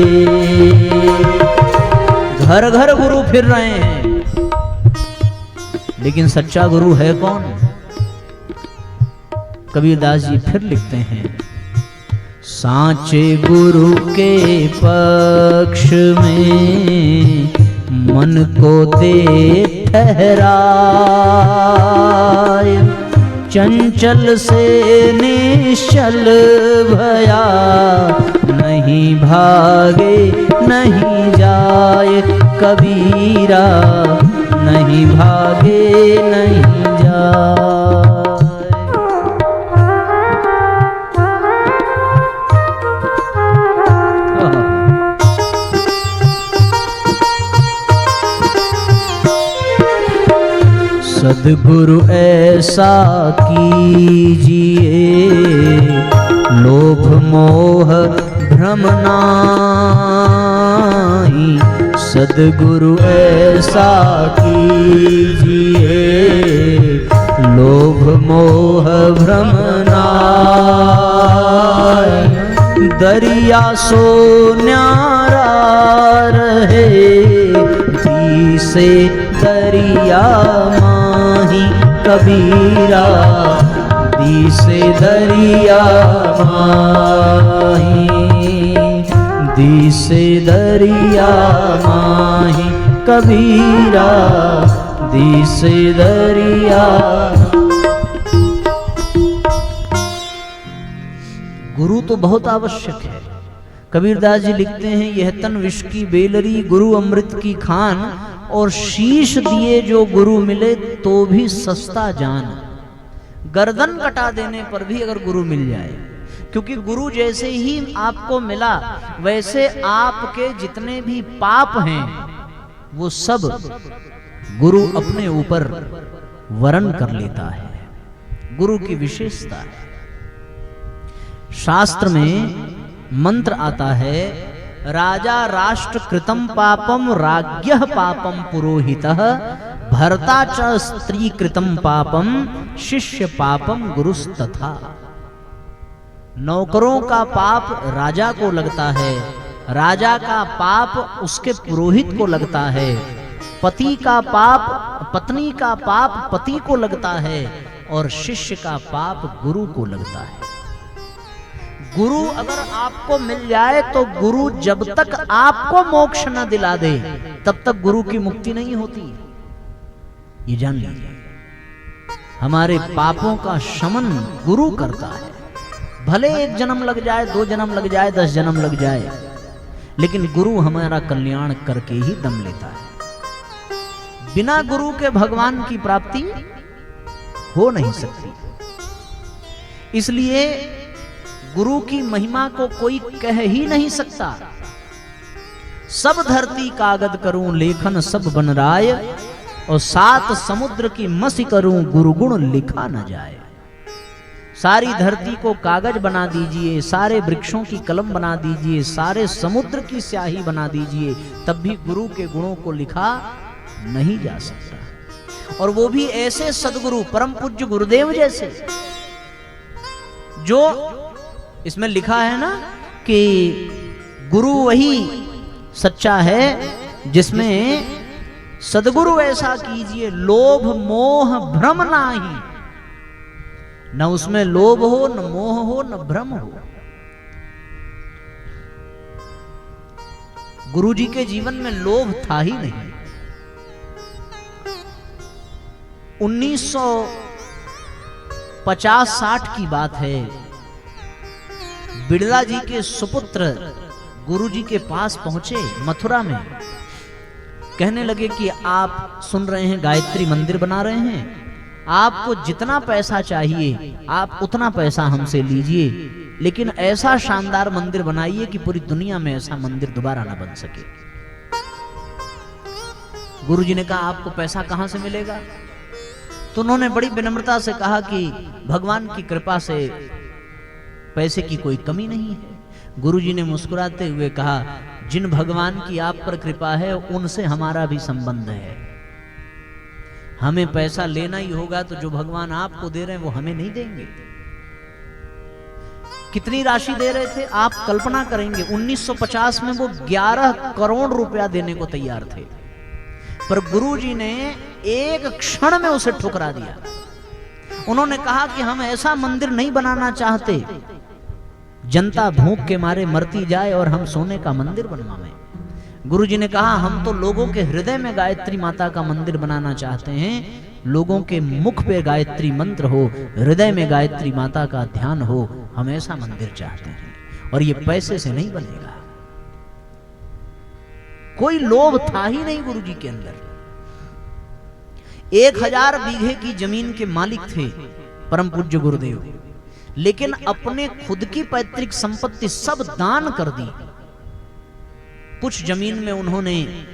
घर घर गुरु फिर रहे हैं, लेकिन सच्चा गुरु है कौन? कबीरदास जी फिर लिखते हैं, सांचे गुरु के पक्ष में मन को दे ठहराय। चंचल से निश्चल भया, नहीं भागे नहीं जाए। कबीरा नहीं भागे नहीं जाए। सद्गुरु ऐसा कीजिए, लोभ मोह भ्रम नाही। सद्गुरु ऐसा कीजिए, लोभ मोह भ्रम नाही। दरिया सो न्यारा रहे, दी से दरिया माही। कबीरा दी से दरिया माही, दी से दरिया माही। कबीरा दी से दरिया। गुरु तो बहुत आवश्यक है। कबीरदास जी लिखते हैं, यह तन विष की बेलरी, गुरु अमृत की खान। और शीश दिए जो गुरु मिले तो भी सस्ता जान। गर्दन कटा देने पर भी अगर गुरु मिल जाए, क्योंकि गुरु जैसे ही आपको मिला, वैसे आपके जितने भी पाप हैं वो सब गुरु अपने ऊपर वरण कर लेता है। गुरु की विशेषता है। शास्त्र में मंत्र आता है, राजा राष्ट्र कृतम पापम, राज्ञः पापम पुरोहितः, भर्ता च स्त्री कृतम पापम, शिष्य पापम गुरुस्तथा। नौकरों का पाप राजा को लगता है, राजा का पाप उसके पुरोहित को लगता है, पति का पाप पत्नी का पाप पति को लगता है, और शिष्य का पाप गुरु को लगता है। गुरु अगर आपको मिल जाए तो गुरु जब तक आपको मोक्ष न दिला दे तब तक गुरु की मुक्ति नहीं होती। ये जान लीजिए, हमारे पापों का शमन गुरु करता है। भले 1 जन्म लग जाए, 2 जन्म लग जाए, 10 जन्म लग जाए, लेकिन गुरु हमारा कल्याण करके ही दम लेता है। बिना गुरु के भगवान की प्राप्ति हो नहीं सकती। इसलिए गुरु की महिमा को कोई कह ही नहीं सकता। सब धरती कागज करूं लेखन सब बन राय, और 7 समुद्र की मसी करूं गुरु गुण लिखा न जाए। सारी धरती को कागज बना दीजिए, सारे वृक्षों की कलम बना दीजिए, सारे समुद्र की स्याही बना दीजिए, तब भी गुरु के गुणों को लिखा नहीं जा सकता। और वो भी ऐसे सदगुरु परम पूज्य गुरुदेव जैसे, जो इसमें लिखा है ना कि गुरु वही सच्चा है जिसमें सदगुरु ऐसा कीजिए लोभ मोह भ्रम नाही, न उसमें लोभ हो न मोह हो न भ्रम हो। गुरु जी के जीवन में लोभ था ही नहीं। 1950-60 की बात है, बिड़ला जी के सुपुत्र गुरु जी के पास पहुंचे मथुरा में, कहने लगे कि आप सुन रहे हैं गायत्री मंदिर बना रहे हैं, आपको जितना पैसा चाहिए आप उतना पैसा हमसे लीजिए, लेकिन ऐसा शानदार मंदिर बनाइए कि पूरी दुनिया में ऐसा मंदिर दोबारा ना बन सके। गुरु जी ने कहा आपको पैसा कहां से मिलेगा? तो उन्होंने बड़ी विनम्रता से कहा कि भगवान की कृपा से पैसे की कोई कमी नहीं है। गुरु जी ने मुस्कुराते हुए कहा जिन भगवान की आप पर कृपा है उनसे हमारा भी संबंध है, हमें पैसा लेना ही होगा तो जो भगवान आपको दे रहे हैं वो हमें नहीं देंगे। कितनी राशि दे रहे थे आप कल्पना करेंगे, 1950 में वो 11 करोड़ रुपया देने को तैयार थे, पर गुरु जी ने एक क्षण में उसे ठुकरा दिया। उन्होंने कहा कि हम ऐसा मंदिर नहीं बनाना चाहते जनता भूख के मारे मरती जाए और हम सोने का मंदिर बनवाएं। गुरु जी ने कहा हम तो लोगों के हृदय में गायत्री माता का मंदिर बनाना चाहते हैं, लोगों के मुख पे गायत्री मंत्र हो, हृदय में गायत्री माता का ध्यान हो, हम ऐसा मंदिर चाहते हैं, और ये पैसे से नहीं बनेगा। कोई लोभ था ही नहीं गुरु जी के अंदर। 1000 बीघे की जमीन के मालिक थे परम पूज्य गुरुदेव, लेकिन अपने खुद की पैतृक संपत्ति सब दान कर दी। कुछ जमीन में उन्होंने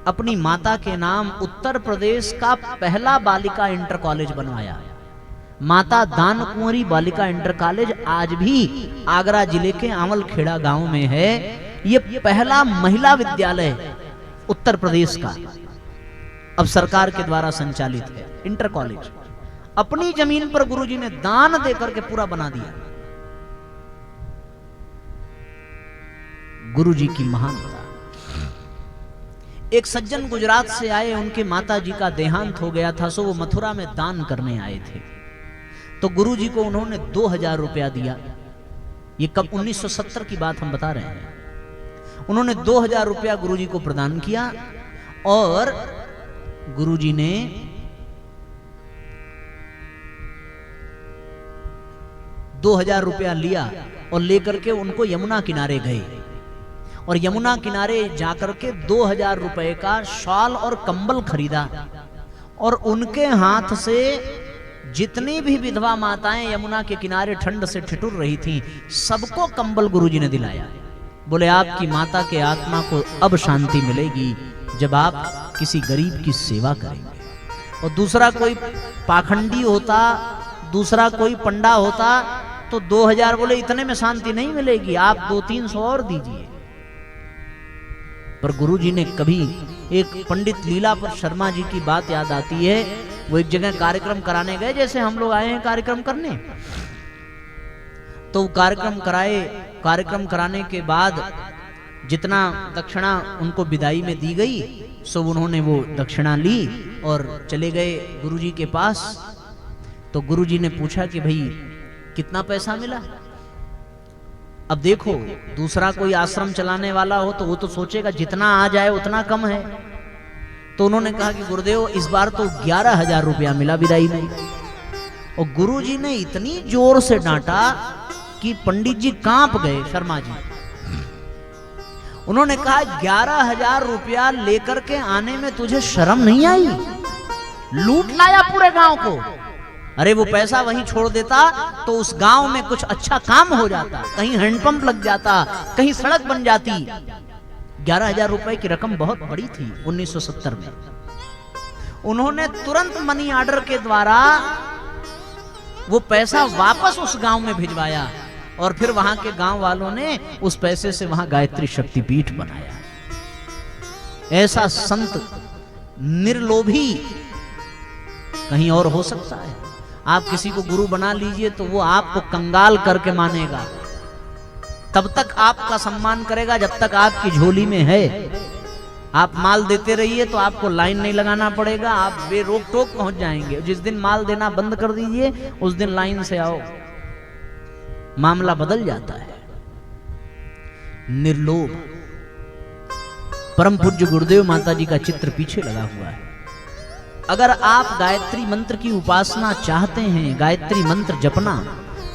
अपनी माता के नाम उत्तर प्रदेश का पहला बालिका इंटर कॉलेज बनवाया। माता दान कुंवरी बालिका इंटर कॉलेज आज भी आगरा जिले के आंवलखेड़ा गांव में है। ये पहला महिला विद्यालय उत्तर प्रदेश का अब सरकार के द्वारा संचालित है इंटर कॉलेज। अपनी जमीन पर गुरुजी ने दान देकर के पूरा बना दिया। गुरुजी की महानता। एक सज्जन गुजरात से आए, उनके माता जी का देहांत हो गया था, सो वो मथुरा में दान करने आए थे। तो गुरुजी को उन्होंने 2000 रुपया दिया। ये कब 1970 की बात हम बता रहे हैं। उन्होंने 2000 रुपया गुरुजी को प्रदान किया और गुरुजी ने ₹2000 लिया और लेकर के उनको यमुना किनारे गए और यमुना किनारे जाकर के 2000 रुपए का शॉल और कंबल खरीदा और उनके हाथ से जितनी भी विधवा माताएं यमुना के किनारे ठंड से ठिठुर रही थीं, सबको कंबल गुरुजी ने दिलाया। बोले आपकी माता के आत्मा को अब शांति मिलेगी जब आप किसी गरीब की सेवा करेंगे। और दूसरा कोई पाखंडी होता, दूसरा कोई पंडा होता तो 2000 बोले इतने में शांति नहीं मिलेगी, आप 200-300 और दीजिए। पर गुरुजी ने कभी, एक पंडित लीलापर शर्मा जी की बात याद आती है, वो एक जगह कार्यक्रम कराने गए, जैसे हम लोग आए हैं कार्यक्रम करने, तो कार्यक्रम कराए। कार्यक्रम कराने के बाद जितना दक्षिणा उनको विदाई में दी गई, सो उन्होंने वो दक्षिणा ली और चले गए गुरुजी के पास। तो गुरुजी ने पूछा कि भाई कितना पैसा मिला। अब देखो, दूसरा कोई आश्रम चलाने वाला हो तो वो तो सोचेगा जितना आ जाए उतना कम है। तो उन्होंने कहा कि गुरुदेव इस बार तो 11,000 रुपया मिला विदाई में। और गुरुजी ने इतनी जोर से डांटा कि पंडित जी कांप गए, शर्मा जी। उन्होंने कहा 11,000 रुपया लेकर के आने में तुझे शर्म नहीं आई? लूट लाया पूरे गांव को। अरे वो पैसा वहीं छोड़ देता तो उस गांव में कुछ अच्छा काम हो जाता, कहीं हैंडपंप लग जाता, कहीं सड़क बन जाती। 11,000 रुपए की रकम बहुत बड़ी थी 1970 में। उन्होंने तुरंत मनी ऑर्डर के द्वारा वो पैसा वापस उस गांव में भिजवाया और फिर वहां के गांव वालों ने उस पैसे से वहां गायत्री शक्तिपीठ बनाया। ऐसा संत निर्लोभी कहीं और हो सकता है? आप किसी को गुरु बना लीजिए तो वो आपको कंगाल करके मानेगा, तब तक आपका सम्मान करेगा जब तक आपकी झोली में है। आप माल देते रहिए तो आपको लाइन नहीं लगाना पड़ेगा, आप बेरोक टोक पहुंच जाएंगे। जिस दिन माल देना बंद कर दीजिए उस दिन लाइन से आओ, मामला बदल जाता है। निर्लोभ। परम पूज्य गुरुदेव माता जी का चित्र पीछे लगा हुआ है। अगर आप गायत्री मंत्र की उपासना चाहते हैं, गायत्री मंत्र जपना,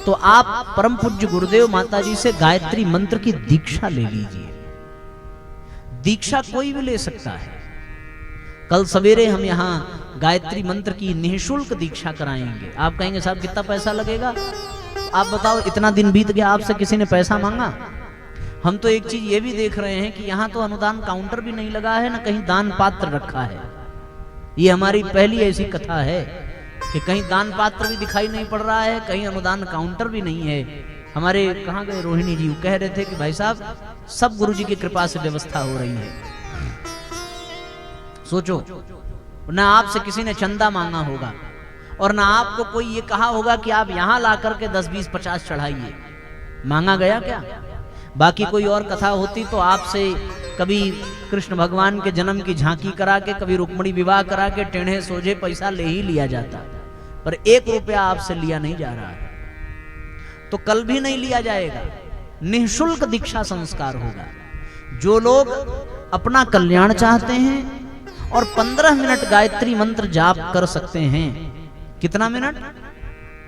तो आप परम पूज्य गुरुदेव माता जी से गायत्री मंत्र की दीक्षा ले लीजिए। दीक्षा कोई भी ले सकता है। कल सवेरे हम यहाँ गायत्री मंत्र की निःशुल्क दीक्षा कराएंगे। आप कहेंगे साहब कितना पैसा लगेगा? आप बताओ, इतना दिन बीत गया आपसे किसी ने पैसा मांगा? हम तो एक चीज ये भी देख रहे हैं कि यहाँ तो अनुदान काउंटर भी नहीं लगा है, ना कहीं दान पात्र रखा है। ये हमारी पहली ऐसी कथा है कि कहीं दान पात्र भी दिखाई नहीं पड़ रहा है, कहीं अनुदान काउंटर भी नहीं है। हमारे कहाँ गए रोहिणी जी, कह रहे थे कि भाई साहब सब गुरु जी की कृपा से व्यवस्था हो रही है। सोचो, ना आपसे किसी ने चंदा मांगा होगा और ना आपको कोई ये कहा होगा कि आप यहां ला करके 10, 20, 50 चढ़ाइए। मांगा गया क्या? बाकी कोई और कथा होती तो आपसे कभी कृष्ण भगवान के जन्म की झांकी करा के, कभी रुक्मणी विवाह करा के टेढ़े सोझे पैसा ले ही लिया जाता, पर 1 रुपया आपसे लिया नहीं जा रहा है, तो कल भी नहीं लिया जाएगा। निःशुल्क दीक्षा संस्कार होगा। जो लोग अपना कल्याण चाहते हैं और 15 मिनट गायत्री मंत्र जाप कर सकते हैं। कितना मिनट?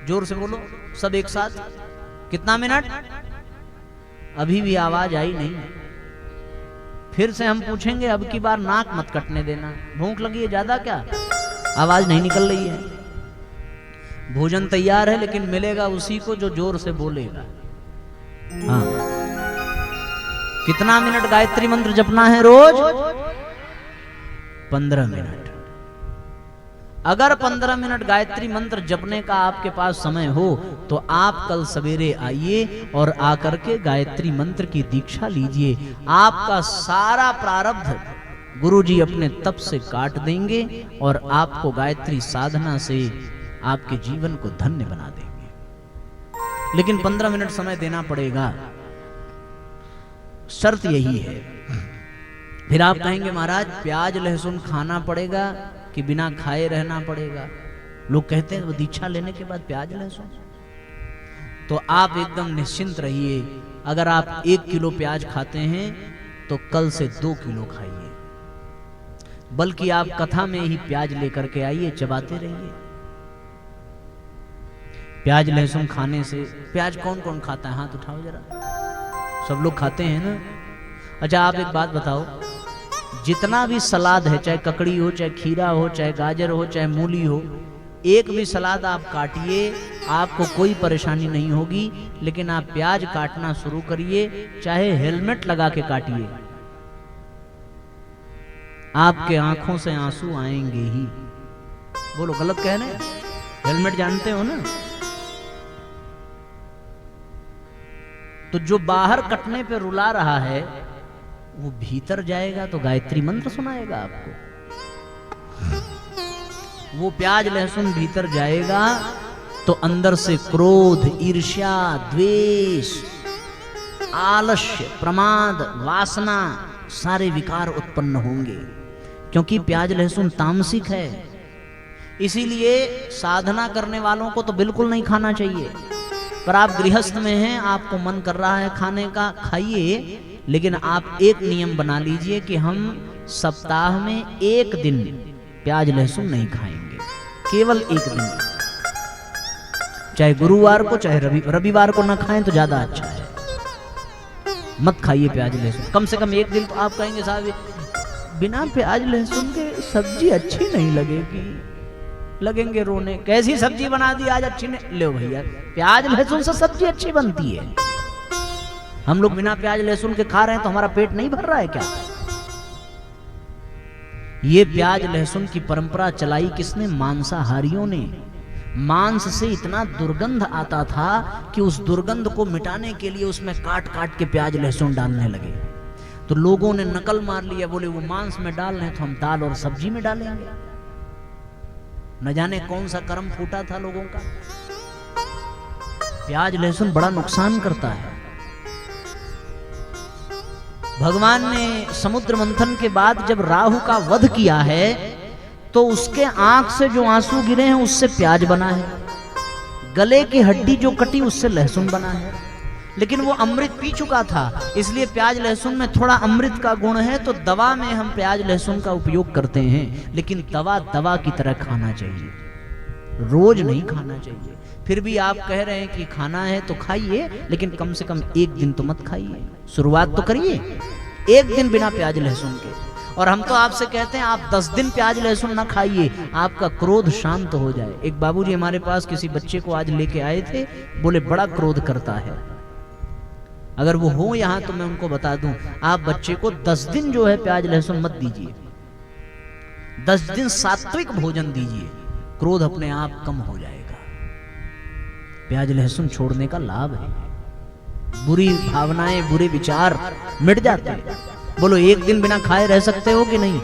जोर से बोलो सब एक साथ। कितना मिनट? अभी भी आवाज आई नहीं। फिर से हम पूछेंगे, अब की बार नाक मत कटने देना। भूख लगी है ज्यादा क्या? आवाज नहीं निकल रही है। भोजन तैयार है लेकिन मिलेगा उसी को जो जोर से बोलेगा। हाँ, कितना मिनट गायत्री मंत्र जपना है रोज? 15 मिनट। अगर 15 मिनट गायत्री मंत्र जपने का आपके पास समय हो तो आप कल सवेरे आइए और आकर के गायत्री मंत्र की दीक्षा लीजिए। आपका सारा प्रारब्ध गुरुजी अपने तप से काट देंगे और आपको गायत्री साधना से आपके जीवन को धन्य बना देंगे। लेकिन 15 मिनट समय देना पड़ेगा, शर्त यही है। फिर आप कहेंगे महाराज प्याज लहसुन खाना पड़ेगा कि बिना खाए रहना पड़ेगा? लोग कहते हैं वो दीक्षा लेने के बाद प्याज लहसुन। तो आप एकदम निश्चिंत रहिए। अगर आप 1 किलो प्याज खाते हैं तो कल से 2 किलो खाइए, बल्कि आप कथा में ही प्याज लेकर के आइए, चबाते रहिए। प्याज लहसुन खाने से, प्याज कौन कौन खाता है? हाथ उठाओ जरा। सब लोग खाते हैं ना? अच्छा आप एक बात बताओ, जितना भी सलाद है, चाहे ककड़ी हो, चाहे खीरा हो, चाहे गाजर हो, चाहे मूली हो, एक भी सलाद आप काटिए, आपको कोई परेशानी नहीं होगी। लेकिन आप प्याज काटना शुरू करिए, चाहे हेलमेट लगा के काटिए, आपके आंखों से आंसू आएंगे ही। बोलो गलत कह रहे हैं? हेलमेट जानते हो ना? तो जो बाहर कटने पे रुला रहा है वो भीतर जाएगा तो गायत्री मंत्र सुनाएगा आपको। वो प्याज लहसुन भीतर जाएगा तो अंदर से क्रोध, ईर्ष्या, द्वेष, आलस्य, प्रमाद, वासना, सारे विकार उत्पन्न होंगे, क्योंकि प्याज लहसुन तामसिक है। इसीलिए साधना करने वालों को तो बिल्कुल नहीं खाना चाहिए। पर आप गृहस्थ में हैं, आपको मन कर रहा है खाने का, खाइए। लेकिन आप एक नियम बना लीजिए कि हम सप्ताह में 1 दिन प्याज लहसुन नहीं खाएंगे, केवल 1 दिन। चाहे गुरुवार को चाहे रविवार को ना खाएं तो ज्यादा अच्छा है। मत खाइए प्याज लहसुन, कम से कम 1 दिन। तो आप कहेंगे साहब बिना प्याज लहसुन के सब्जी अच्छी नहीं लगेगी। लगेंगे रोने, कैसी सब्जी बना दी आज अच्छी नहीं। लो भैया, प्याज लहसुन से सब्जी अच्छी बनती है। हम लोग बिना प्याज लहसुन के खा रहे हैं तो हमारा पेट नहीं भर रहा है क्या? ये प्याज लहसुन की परंपरा चलाई किसने? मांसाहारियों ने। मांस से इतना दुर्गंध आता था कि उस दुर्गंध को मिटाने के लिए उसमें काट काट के प्याज लहसुन डालने लगे। तो लोगों ने नकल मार लिया, बोले वो मांस में डाल रहे तो हम दाल और सब्जी में डालेंगे। न जाने कौन सा कर्म फूटा था लोगों का। प्याज लहसुन बड़ा नुकसान करता है। भगवान ने समुद्र मंथन के बाद जब राहु का वध किया है तो उसके आंख से जो आंसू गिरे हैं उससे प्याज बना है, गले की हड्डी जो कटी उससे लहसुन बना है। लेकिन वो अमृत पी चुका था, इसलिए प्याज लहसुन में थोड़ा अमृत का गुण है, तो दवा में हम प्याज लहसुन का उपयोग करते हैं। लेकिन दवा दवा की तरह खाना चाहिए, रोज नहीं खाना चाहिए। फिर भी आप कह रहे हैं कि खाना है तो खाइए, लेकिन कम से कम एक दिन तो मत खाइए। शुरुआत तो करिए एक दिन बिना प्याज लहसुन के। और हम तो आपसे कहते हैं आप 10 दिन प्याज लहसुन ना खाइए, आपका क्रोध शांत हो जाए। एक बाबूजी हमारे पास किसी बच्चे को आज लेके आए थे, बोले बड़ा क्रोध करता है। अगर वो हो यहाँ तो मैं उनको बता दूं, आप बच्चे को 10 दिन जो है प्याज लहसुन मत दीजिए, 10 दिन सात्विक भोजन दीजिए, क्रोध अपने आप कम हो जाएगा। प्याज लहसुन छोड़ने का लाभ है, बुरी भावनाएं बुरे विचार मिट जाते हैं। बोलो एक दिन बिना खाए रह सकते हो कि नहीं?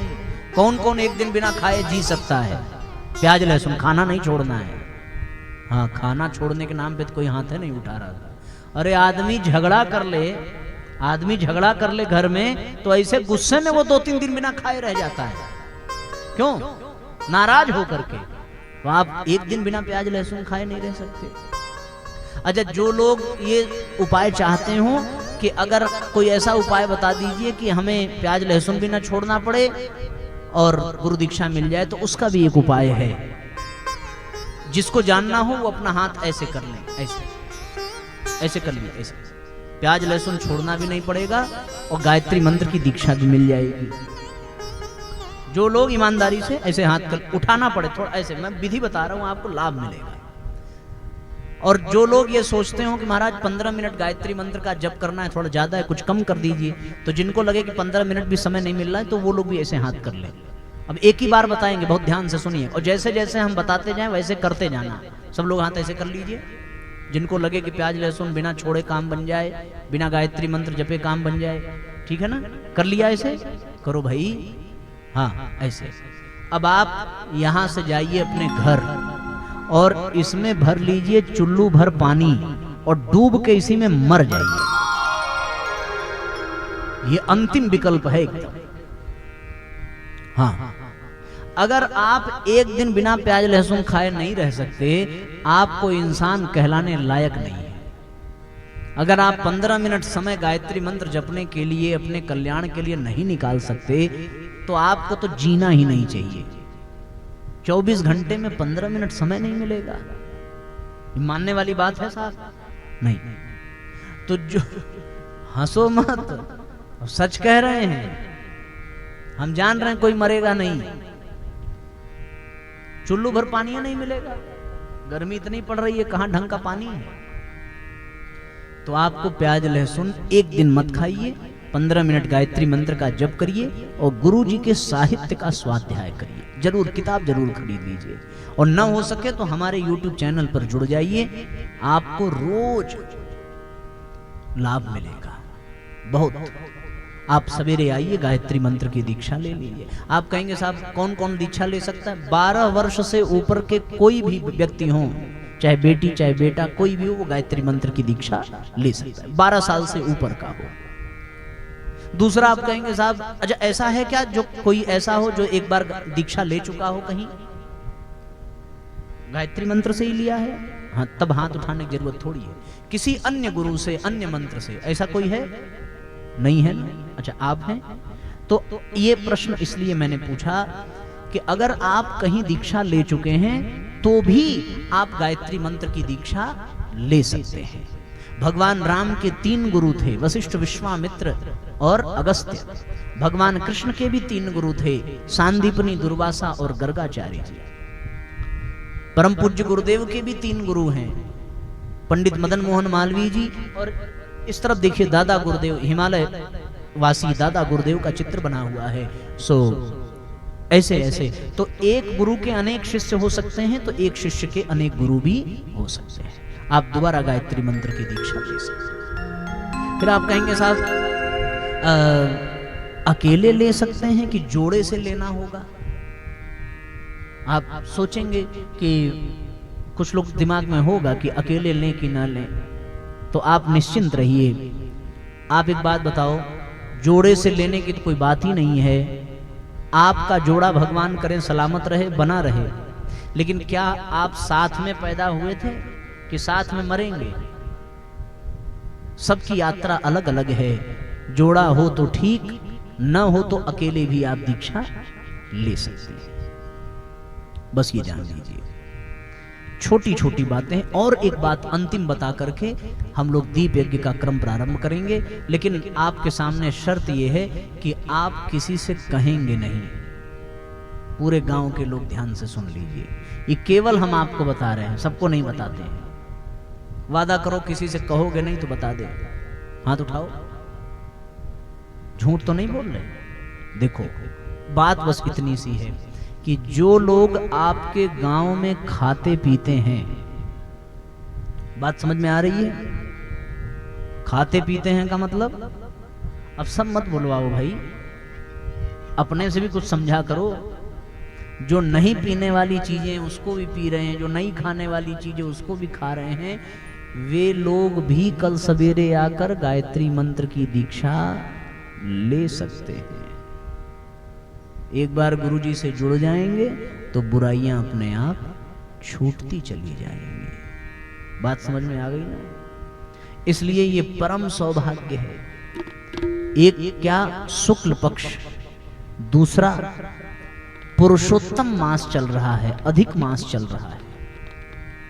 कौन कौन एक दिन बिना खाए जी सकता है? प्याज लहसुन खाना नहीं छोड़ना है। हाँ, खाना छोड़ने के नाम पे तो कोई हाथ है नहीं उठा रहा था। अरे आदमी झगड़ा कर ले घर में तो ऐसे गुस्से में वो 2-3 दिन बिना खाए रह जाता है। क्यों? नाराज होकर के। तो आप एक दिन बिना प्याज लहसुन खाए नहीं रह सकते। अच्छा, जो लोग ये उपाय चाहते हो कि अगर कोई ऐसा उपाय बता दीजिए कि हमें प्याज लहसुन भी ना छोड़ना पड़े और गुरु दीक्षा मिल जाए, तो उसका भी एक उपाय है। जिसको जानना हो वो अपना हाथ ऐसे कर ले, ऐसे कर लिए, ऐसे। प्याज लहसुन छोड़ना भी नहीं पड़ेगा और गायत्री मंत्र की दीक्षा भी मिल जाएगी। जो लोग ईमानदारी से ऐसे हाथ कर उठाना पड़े थोड़ा ऐसे, मैं विधि बता रहा हूं, आपको लाभ मिलेगा। और जो लोग ये सोचते हो कि महाराज 15 मिनट गायत्री मंत्र का जप करना है, थोड़ा ज्यादा है, कुछ कम कर दीजिए, तो जिनको लगे कि 15 मिनट भी समय नहीं मिल रहा है तो वो लोग भी ऐसे हाथ कर लें। अब एक ही बार बताएंगे, बहुत ध्यान से सुनिए, और जैसे जैसे हम बताते जाएं वैसे करते जाना। सब लोग हाथ ऐसे कर लीजिए। जिनको लगे कि प्याज लहसुन बिना छोड़े काम बन जाए, बिना गायत्री मंत्र जपे काम बन जाए, ठीक है ना? कर लिया? ऐसे करो भाई। हाँ, ऐसे। अब आप यहां से जाइए अपने घर और इसमें भर लीजिए चुल्लू भर पानी और डूब के इसी में मर जाइए। ये अंतिम विकल्प है एकदम। हाँ, अगर आप एक दिन बिना प्याज लहसुन खाए नहीं रह सकते, आपको इंसान कहलाने लायक नहीं है। अगर आप 15 मिनट समय गायत्री मंत्र जपने के लिए अपने कल्याण के लिए नहीं निकाल सकते, तो आपको तो जीना ही नहीं चाहिए। 24 घंटे में 15 मिनट समय नहीं मिलेगा, मानने वाली बात है साहब? नहीं। तो जो हंसो मत, सच कह रहे हैं, हम जान रहे हैं कोई मरेगा नहीं। चुल्लू भर पानी नहीं मिलेगा, गर्मी इतनी पड़ रही है, कहां ढंग का पानी है? तो आपको प्याज लहसुन एक दिन मत खाइए, 15 मिनट गायत्री मंत्र का जप करिए और गुरु जी के साहित्य का स्वाध्याय करिए। जरूर किताब जरूर खरीद लीजिए, और न हो सके तो हमारे YouTube चैनल पर जुड़ जाइए, आपको रोज लाभ मिलेगा बहुत। आप सवेरे आइए, गायत्री मंत्र की दीक्षा ले लीजिए। आप कहेंगे साहब कौन कौन दीक्षा ले सकता है? 12 वर्ष से ऊपर के कोई भी व्यक्ति हो, चाहे बेटी चाहे बेटा, कोई भी हो, वो गायत्री मंत्र की दीक्षा ले सकता है, 12 साल से ऊपर का हो। दूसरा, आप कहेंगे साहब अच्छा ऐसा है क्या जो कोई ऐसा हो जो एक बार दीक्षा ले चुका हो, कहीं गायत्री मंत्र से ही लिया है? हाँ, तब हाथ उठाने की जरूरत थोड़ी है। किसी अन्य गुरु से, अन्य मंत्र से, ऐसा कोई है? नहीं है ना? अच्छा, आप हैं? तो ये प्रश्न इसलिए मैंने पूछा कि अगर आप कहीं दीक्षा ले चुके हैं तो भी आप गायत्री मंत्र की दीक्षा ले सकते हैं। भगवान राम के 3 गुरु थे, वशिष्ठ, विश्वामित्र और अगस्त्य। भगवान कृष्ण के भी 3 गुरु थे, सांदीपनी, दुर्वासा और गर्गाचार्य जी। परम पूज्य गुरुदेव के भी 3 गुरु हैं, पंडित मदन मोहन मालवीय जी, और इस तरफ देखिए दादा गुरुदेव, हिमालय वासी दादा गुरुदेव का चित्र बना हुआ है। सो ऐसे ऐसे तो एक गुरु के अनेक शिष्य हो सकते हैं, तो एक शिष्य के अनेक गुरु भी हो सकते हैं। आप दोबारा गायत्री मंत्र की दीक्षा ले सकते हैं। फिर आप कहेंगे साहब अकेले ले सकते हैं कि जोड़े से लेना होगा? आप सोचेंगे कि कुछ लोग दिमाग में होगा कि अकेले लें कि ना लें, तो आप निश्चिंत रहिए। आप एक बात बताओ, जोड़े से लेने की तो कोई बात ही नहीं है। आपका जोड़ा भगवान करें सलामत रहे, बना रहे, लेकिन क्या आप साथ में पैदा हुए थे कि साथ में मरेंगे? सबकी यात्रा अलग अलग है। जोड़ा हो तो ठीक, न हो तो अकेले भी आप दीक्षा ले सकते हैं। बस ये जान लीजिए, छोटी छोटी बातें। और एक बात अंतिम बता करके हम लोग दीप यज्ञ का क्रम प्रारंभ करेंगे, लेकिन आपके सामने शर्त यह है कि आप किसी से कहेंगे नहीं। पूरे गांव के लोग ध्यान से सुन लीजिए, ये केवल हम आपको बता रहे हैं, सबको नहीं बताते हैं। वादा करो किसी से कहोगे नहीं तो बता दे। हाथ उठाओ, झूठ तो नहीं बोल रहे। देखो बात बस इतनी सी है कि जो लोग आपके गांव में खाते पीते हैं, बात समझ में आ रही है? खाते पीते हैं का मतलब, अब सब मत बुलवाओ भाई, अपने से भी कुछ समझा करो। जो नहीं पीने वाली चीजें उसको भी पी रहे हैं, जो नहीं खाने वाली चीजें उसको भी खा रहे हैं, वे लोग भी कल सवेरे आकर गायत्री मंत्र की दीक्षा ले सकते हैं। एक बार गुरुजी से जुड़ जाएंगे तो बुराइयां अपने आप छूटती चली जाएंगी। बात समझ में आ गई ना? इसलिए ये परम सौभाग्य है। एक क्या शुक्ल पक्ष, दूसरा पुरुषोत्तम मास चल रहा है, अधिक मास चल रहा है।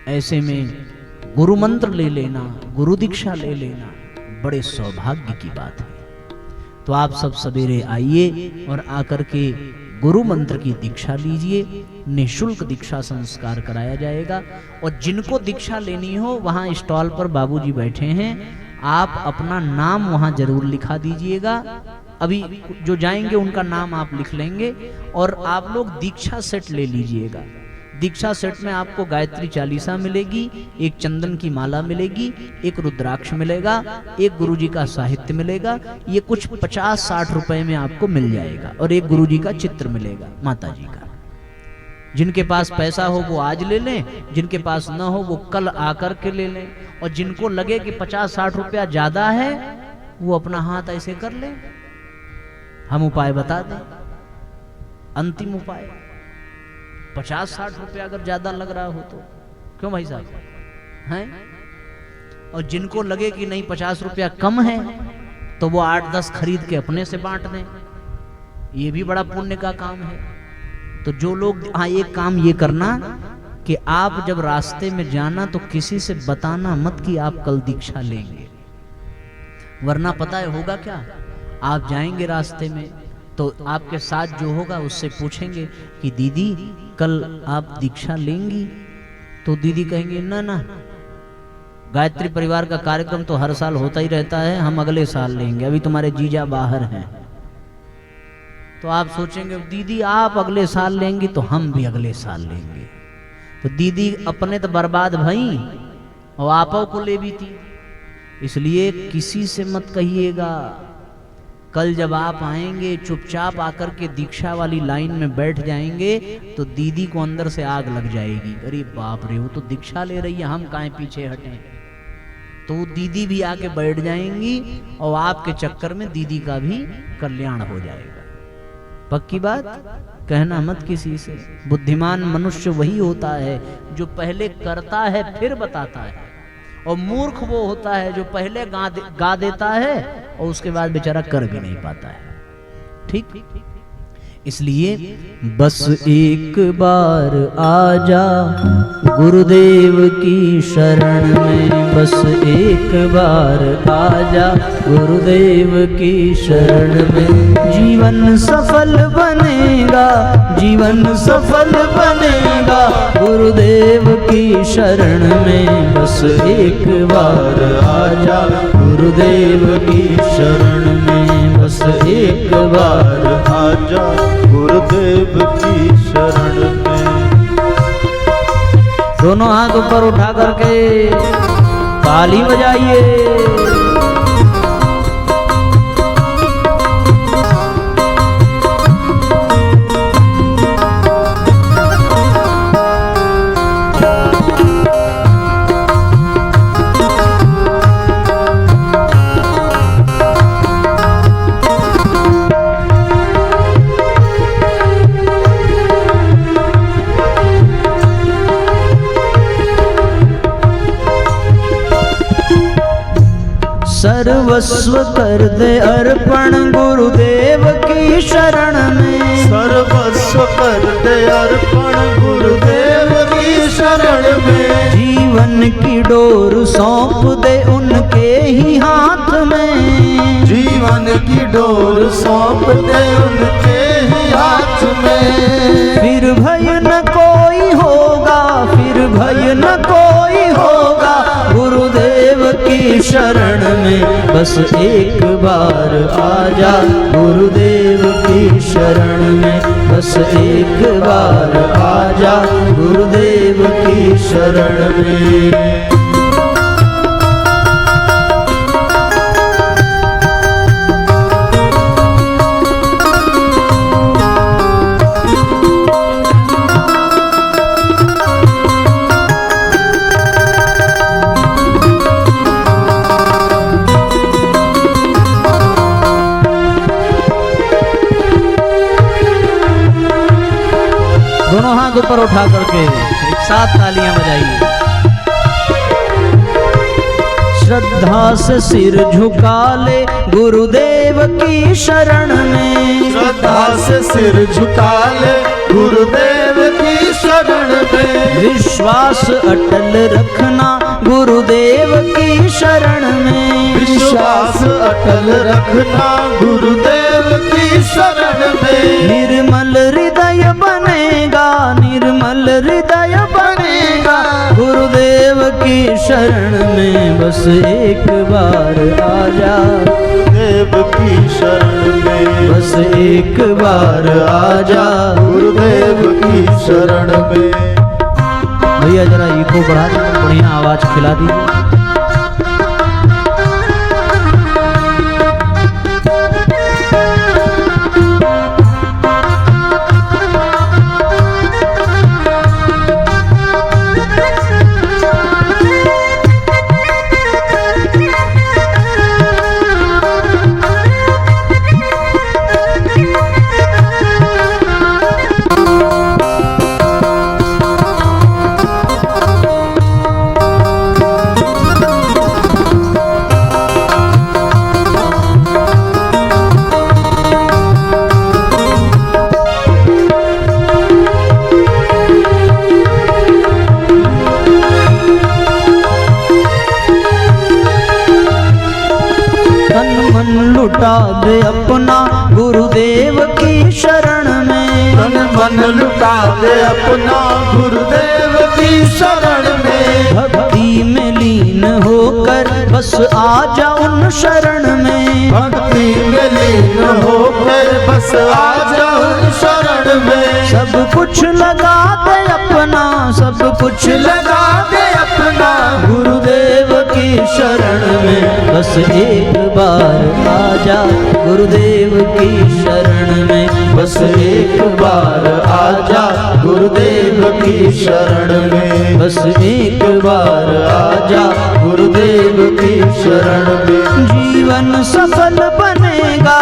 ऐसे में गुरु मंत्र ले लेना, गुरु दीक्षा ले लेना बड़े सौभाग्य की बात है। तो आप सब सवेरे आइए और आकर के गुरु मंत्र की दीक्षा लीजिए। निःशुल्क दीक्षा संस्कार कराया जाएगा। और जिनको दीक्षा लेनी हो, वहां स्टॉल पर बाबूजी बैठे हैं, आप अपना नाम वहां जरूर लिखा दीजिएगा। अभी जो जाएंगे उनका नाम आप लिख लेंगे और आप लोग दीक्षा सेट ले लीजिएगा। दीक्षा सेट में आपको गायत्री चालीसा मिलेगी, एक चंदन की माला मिलेगी, एक रुद्राक्ष मिलेगा, एक गुरुजी का साहित्य मिलेगा। ये कुछ 50-60 रुपए में आपको मिल जाएगा। और एक गुरुजी का चित्र मिलेगा, माता जी का। जिनके पास पैसा हो वो आज ले लें, जिनके पास न हो वो कल आकर के ले लें। और जिनको लगे कि 50-60 रुपया ज्यादा है, वो अपना हाथ ऐसे कर ले, हम उपाय बता दें। अंतिम उपाय 50-60 रुपया अगर ज्यादा लग रहा हो तो क्यों भाई साहब हैं? और जिनको लगे कि नहीं 50 रुपया कम है, तो वो 8-10 खरीद के अपने से बांट दें। ये भी बड़ा पुण्य का काम है। तो जो लोग, हाँ एक काम ये करना कि आप जब रास्ते में जाना तो किसी से बताना मत कि आप कल दीक्षा लेंगे, वरना पता है होगा क्या, आप जाएंगे रास्ते में तो आपके साथ जो होगा उससे पूछेंगे कि दीदी कल आप दीक्षा लेंगी? तो दीदी कहेंगे ना ना, गायत्री परिवार का कार्यक्रम तो हर साल होता ही रहता है, हम अगले साल लेंगे, अभी तुम्हारे जीजा बाहर हैं। तो आप सोचेंगे दीदी आप अगले साल लेंगी तो हम भी अगले साल लेंगे। तो दीदी अपने तो बर्बाद भई और आपो को ले भी थी। इसलिए किसी से मत कहिएगा। कल जब आप आएंगे चुपचाप आकर के दीक्षा वाली लाइन में बैठ जाएंगे तो दीदी को अंदर से आग लग जाएगी, अरे बाप रे वो तो दीक्षा ले रही है, हम काहे पीछे हटें। तो दीदी भी आके बैठ जाएंगी और आपके चक्कर में दीदी का भी कल्याण हो जाएगा। पक्की बात, कहना मत किसी से। बुद्धिमान मनुष्य वही होता है जो पहले करता है फिर बताता है, और मूर्ख वो होता है जो पहले गा देता है और उसके बाद बेचारा कर भी नहीं पाता है। ठीक, इसलिए बस एक बार आजा गुरुदेव की शरण में, बस एक बार आजा गुरुदेव की शरण में। जीवन सफल बनेगा, जीवन सफल बनेगा गुरुदेव की शरण में। बस एक बार आजा गुरुदेव की शरण में, बस एक बार
आजा गुरुदेव
दोनों हाथ ऊपर उठा करके ताली बजाइए। सर्वस्व कर दे अर्पण गुरुदेव की शरण में।
सर्वस्व कर दे अर्पण गुरुदेव की शरण में।
जीवन की डोर सौंप दे उनके ही हाथ में।
जीवन की डोर सौंप दे उनके ही हाथ में।
फिर भय न कोई होगा, फिर भय न कोई होगा गुरुदेव की शरण में। बस एक बार आजा गुरुदेव की शरण में। बस एक बार आजा गुरुदेव की शरण में। दोनों हाथ ऊपर उठा करके एक साथ तालियां बजाइए। श्रद्धा से सिर झुका ले गुरुदेव की शरण में।
श्रद्धा से सिर झुका ले गुरुदेव की शरण में।
विश्वास अटल रखना गुरुदेव की शरण में।
विश्वास अटल रखना गुरुदेव की शरण में।
निर्मल हृदय बनेगा, निर्मल हृदय बनेगा गुरुदेव की शरण में। बस एक बार आजा
देव की शरण में।
बस एक बार आजा
गुरुदेव की शरण में।
भैया जरा इको बढ़ा दीजिए, बढ़िया आवाज खिला दीजिए। लुटा दे अपना गुरुदेव की शरण में।
तन मन लुटा दे अपना गुरुदेव की शरण में।
भक्ति में लीन होकर बस आजा उन शरण में।
भक्ति में लीन होकर बस आजा उन शरण में।
सब कुछ लगा दे अपना, सब कुछ लगा दे अपना गुरुदेव की शरण में। बस एक बार आजा गुरुदेव की शरण में। बस एक बार आजा गुरुदेव की शरण में। बस एक बार आजा गुरुदेव की शरण में। जीवन सफल बनेगा,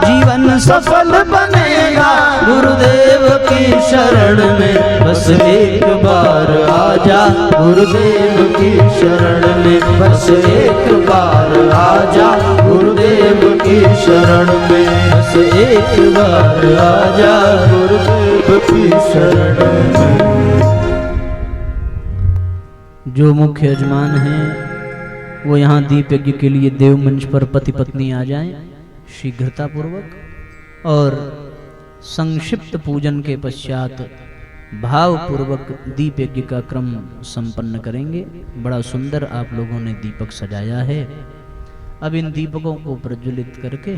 जीवन सफल बनेगा गुरुदेव की शरण में। बस एक बार आजा गुरुदेव की शरण में। बस एक बार आजा गुरुदेव की शरण में। बस एक बार आजा गुरुदेव की शरण में। जो मुख्य यजमान हैं वो यहाँ दीप यज्ञ के लिए देव मंच पर पति पत्नी आ जाएं शीघ्रता पूर्वक, और संक्षिप्त पूजन के पश्चात भाव पूर्वक दीप यज्ञ का क्रम संपन्न करेंगे। बड़ा सुंदर आप लोगों ने दीपक सजाया है। अब इन दीपकों को प्रज्वलित करके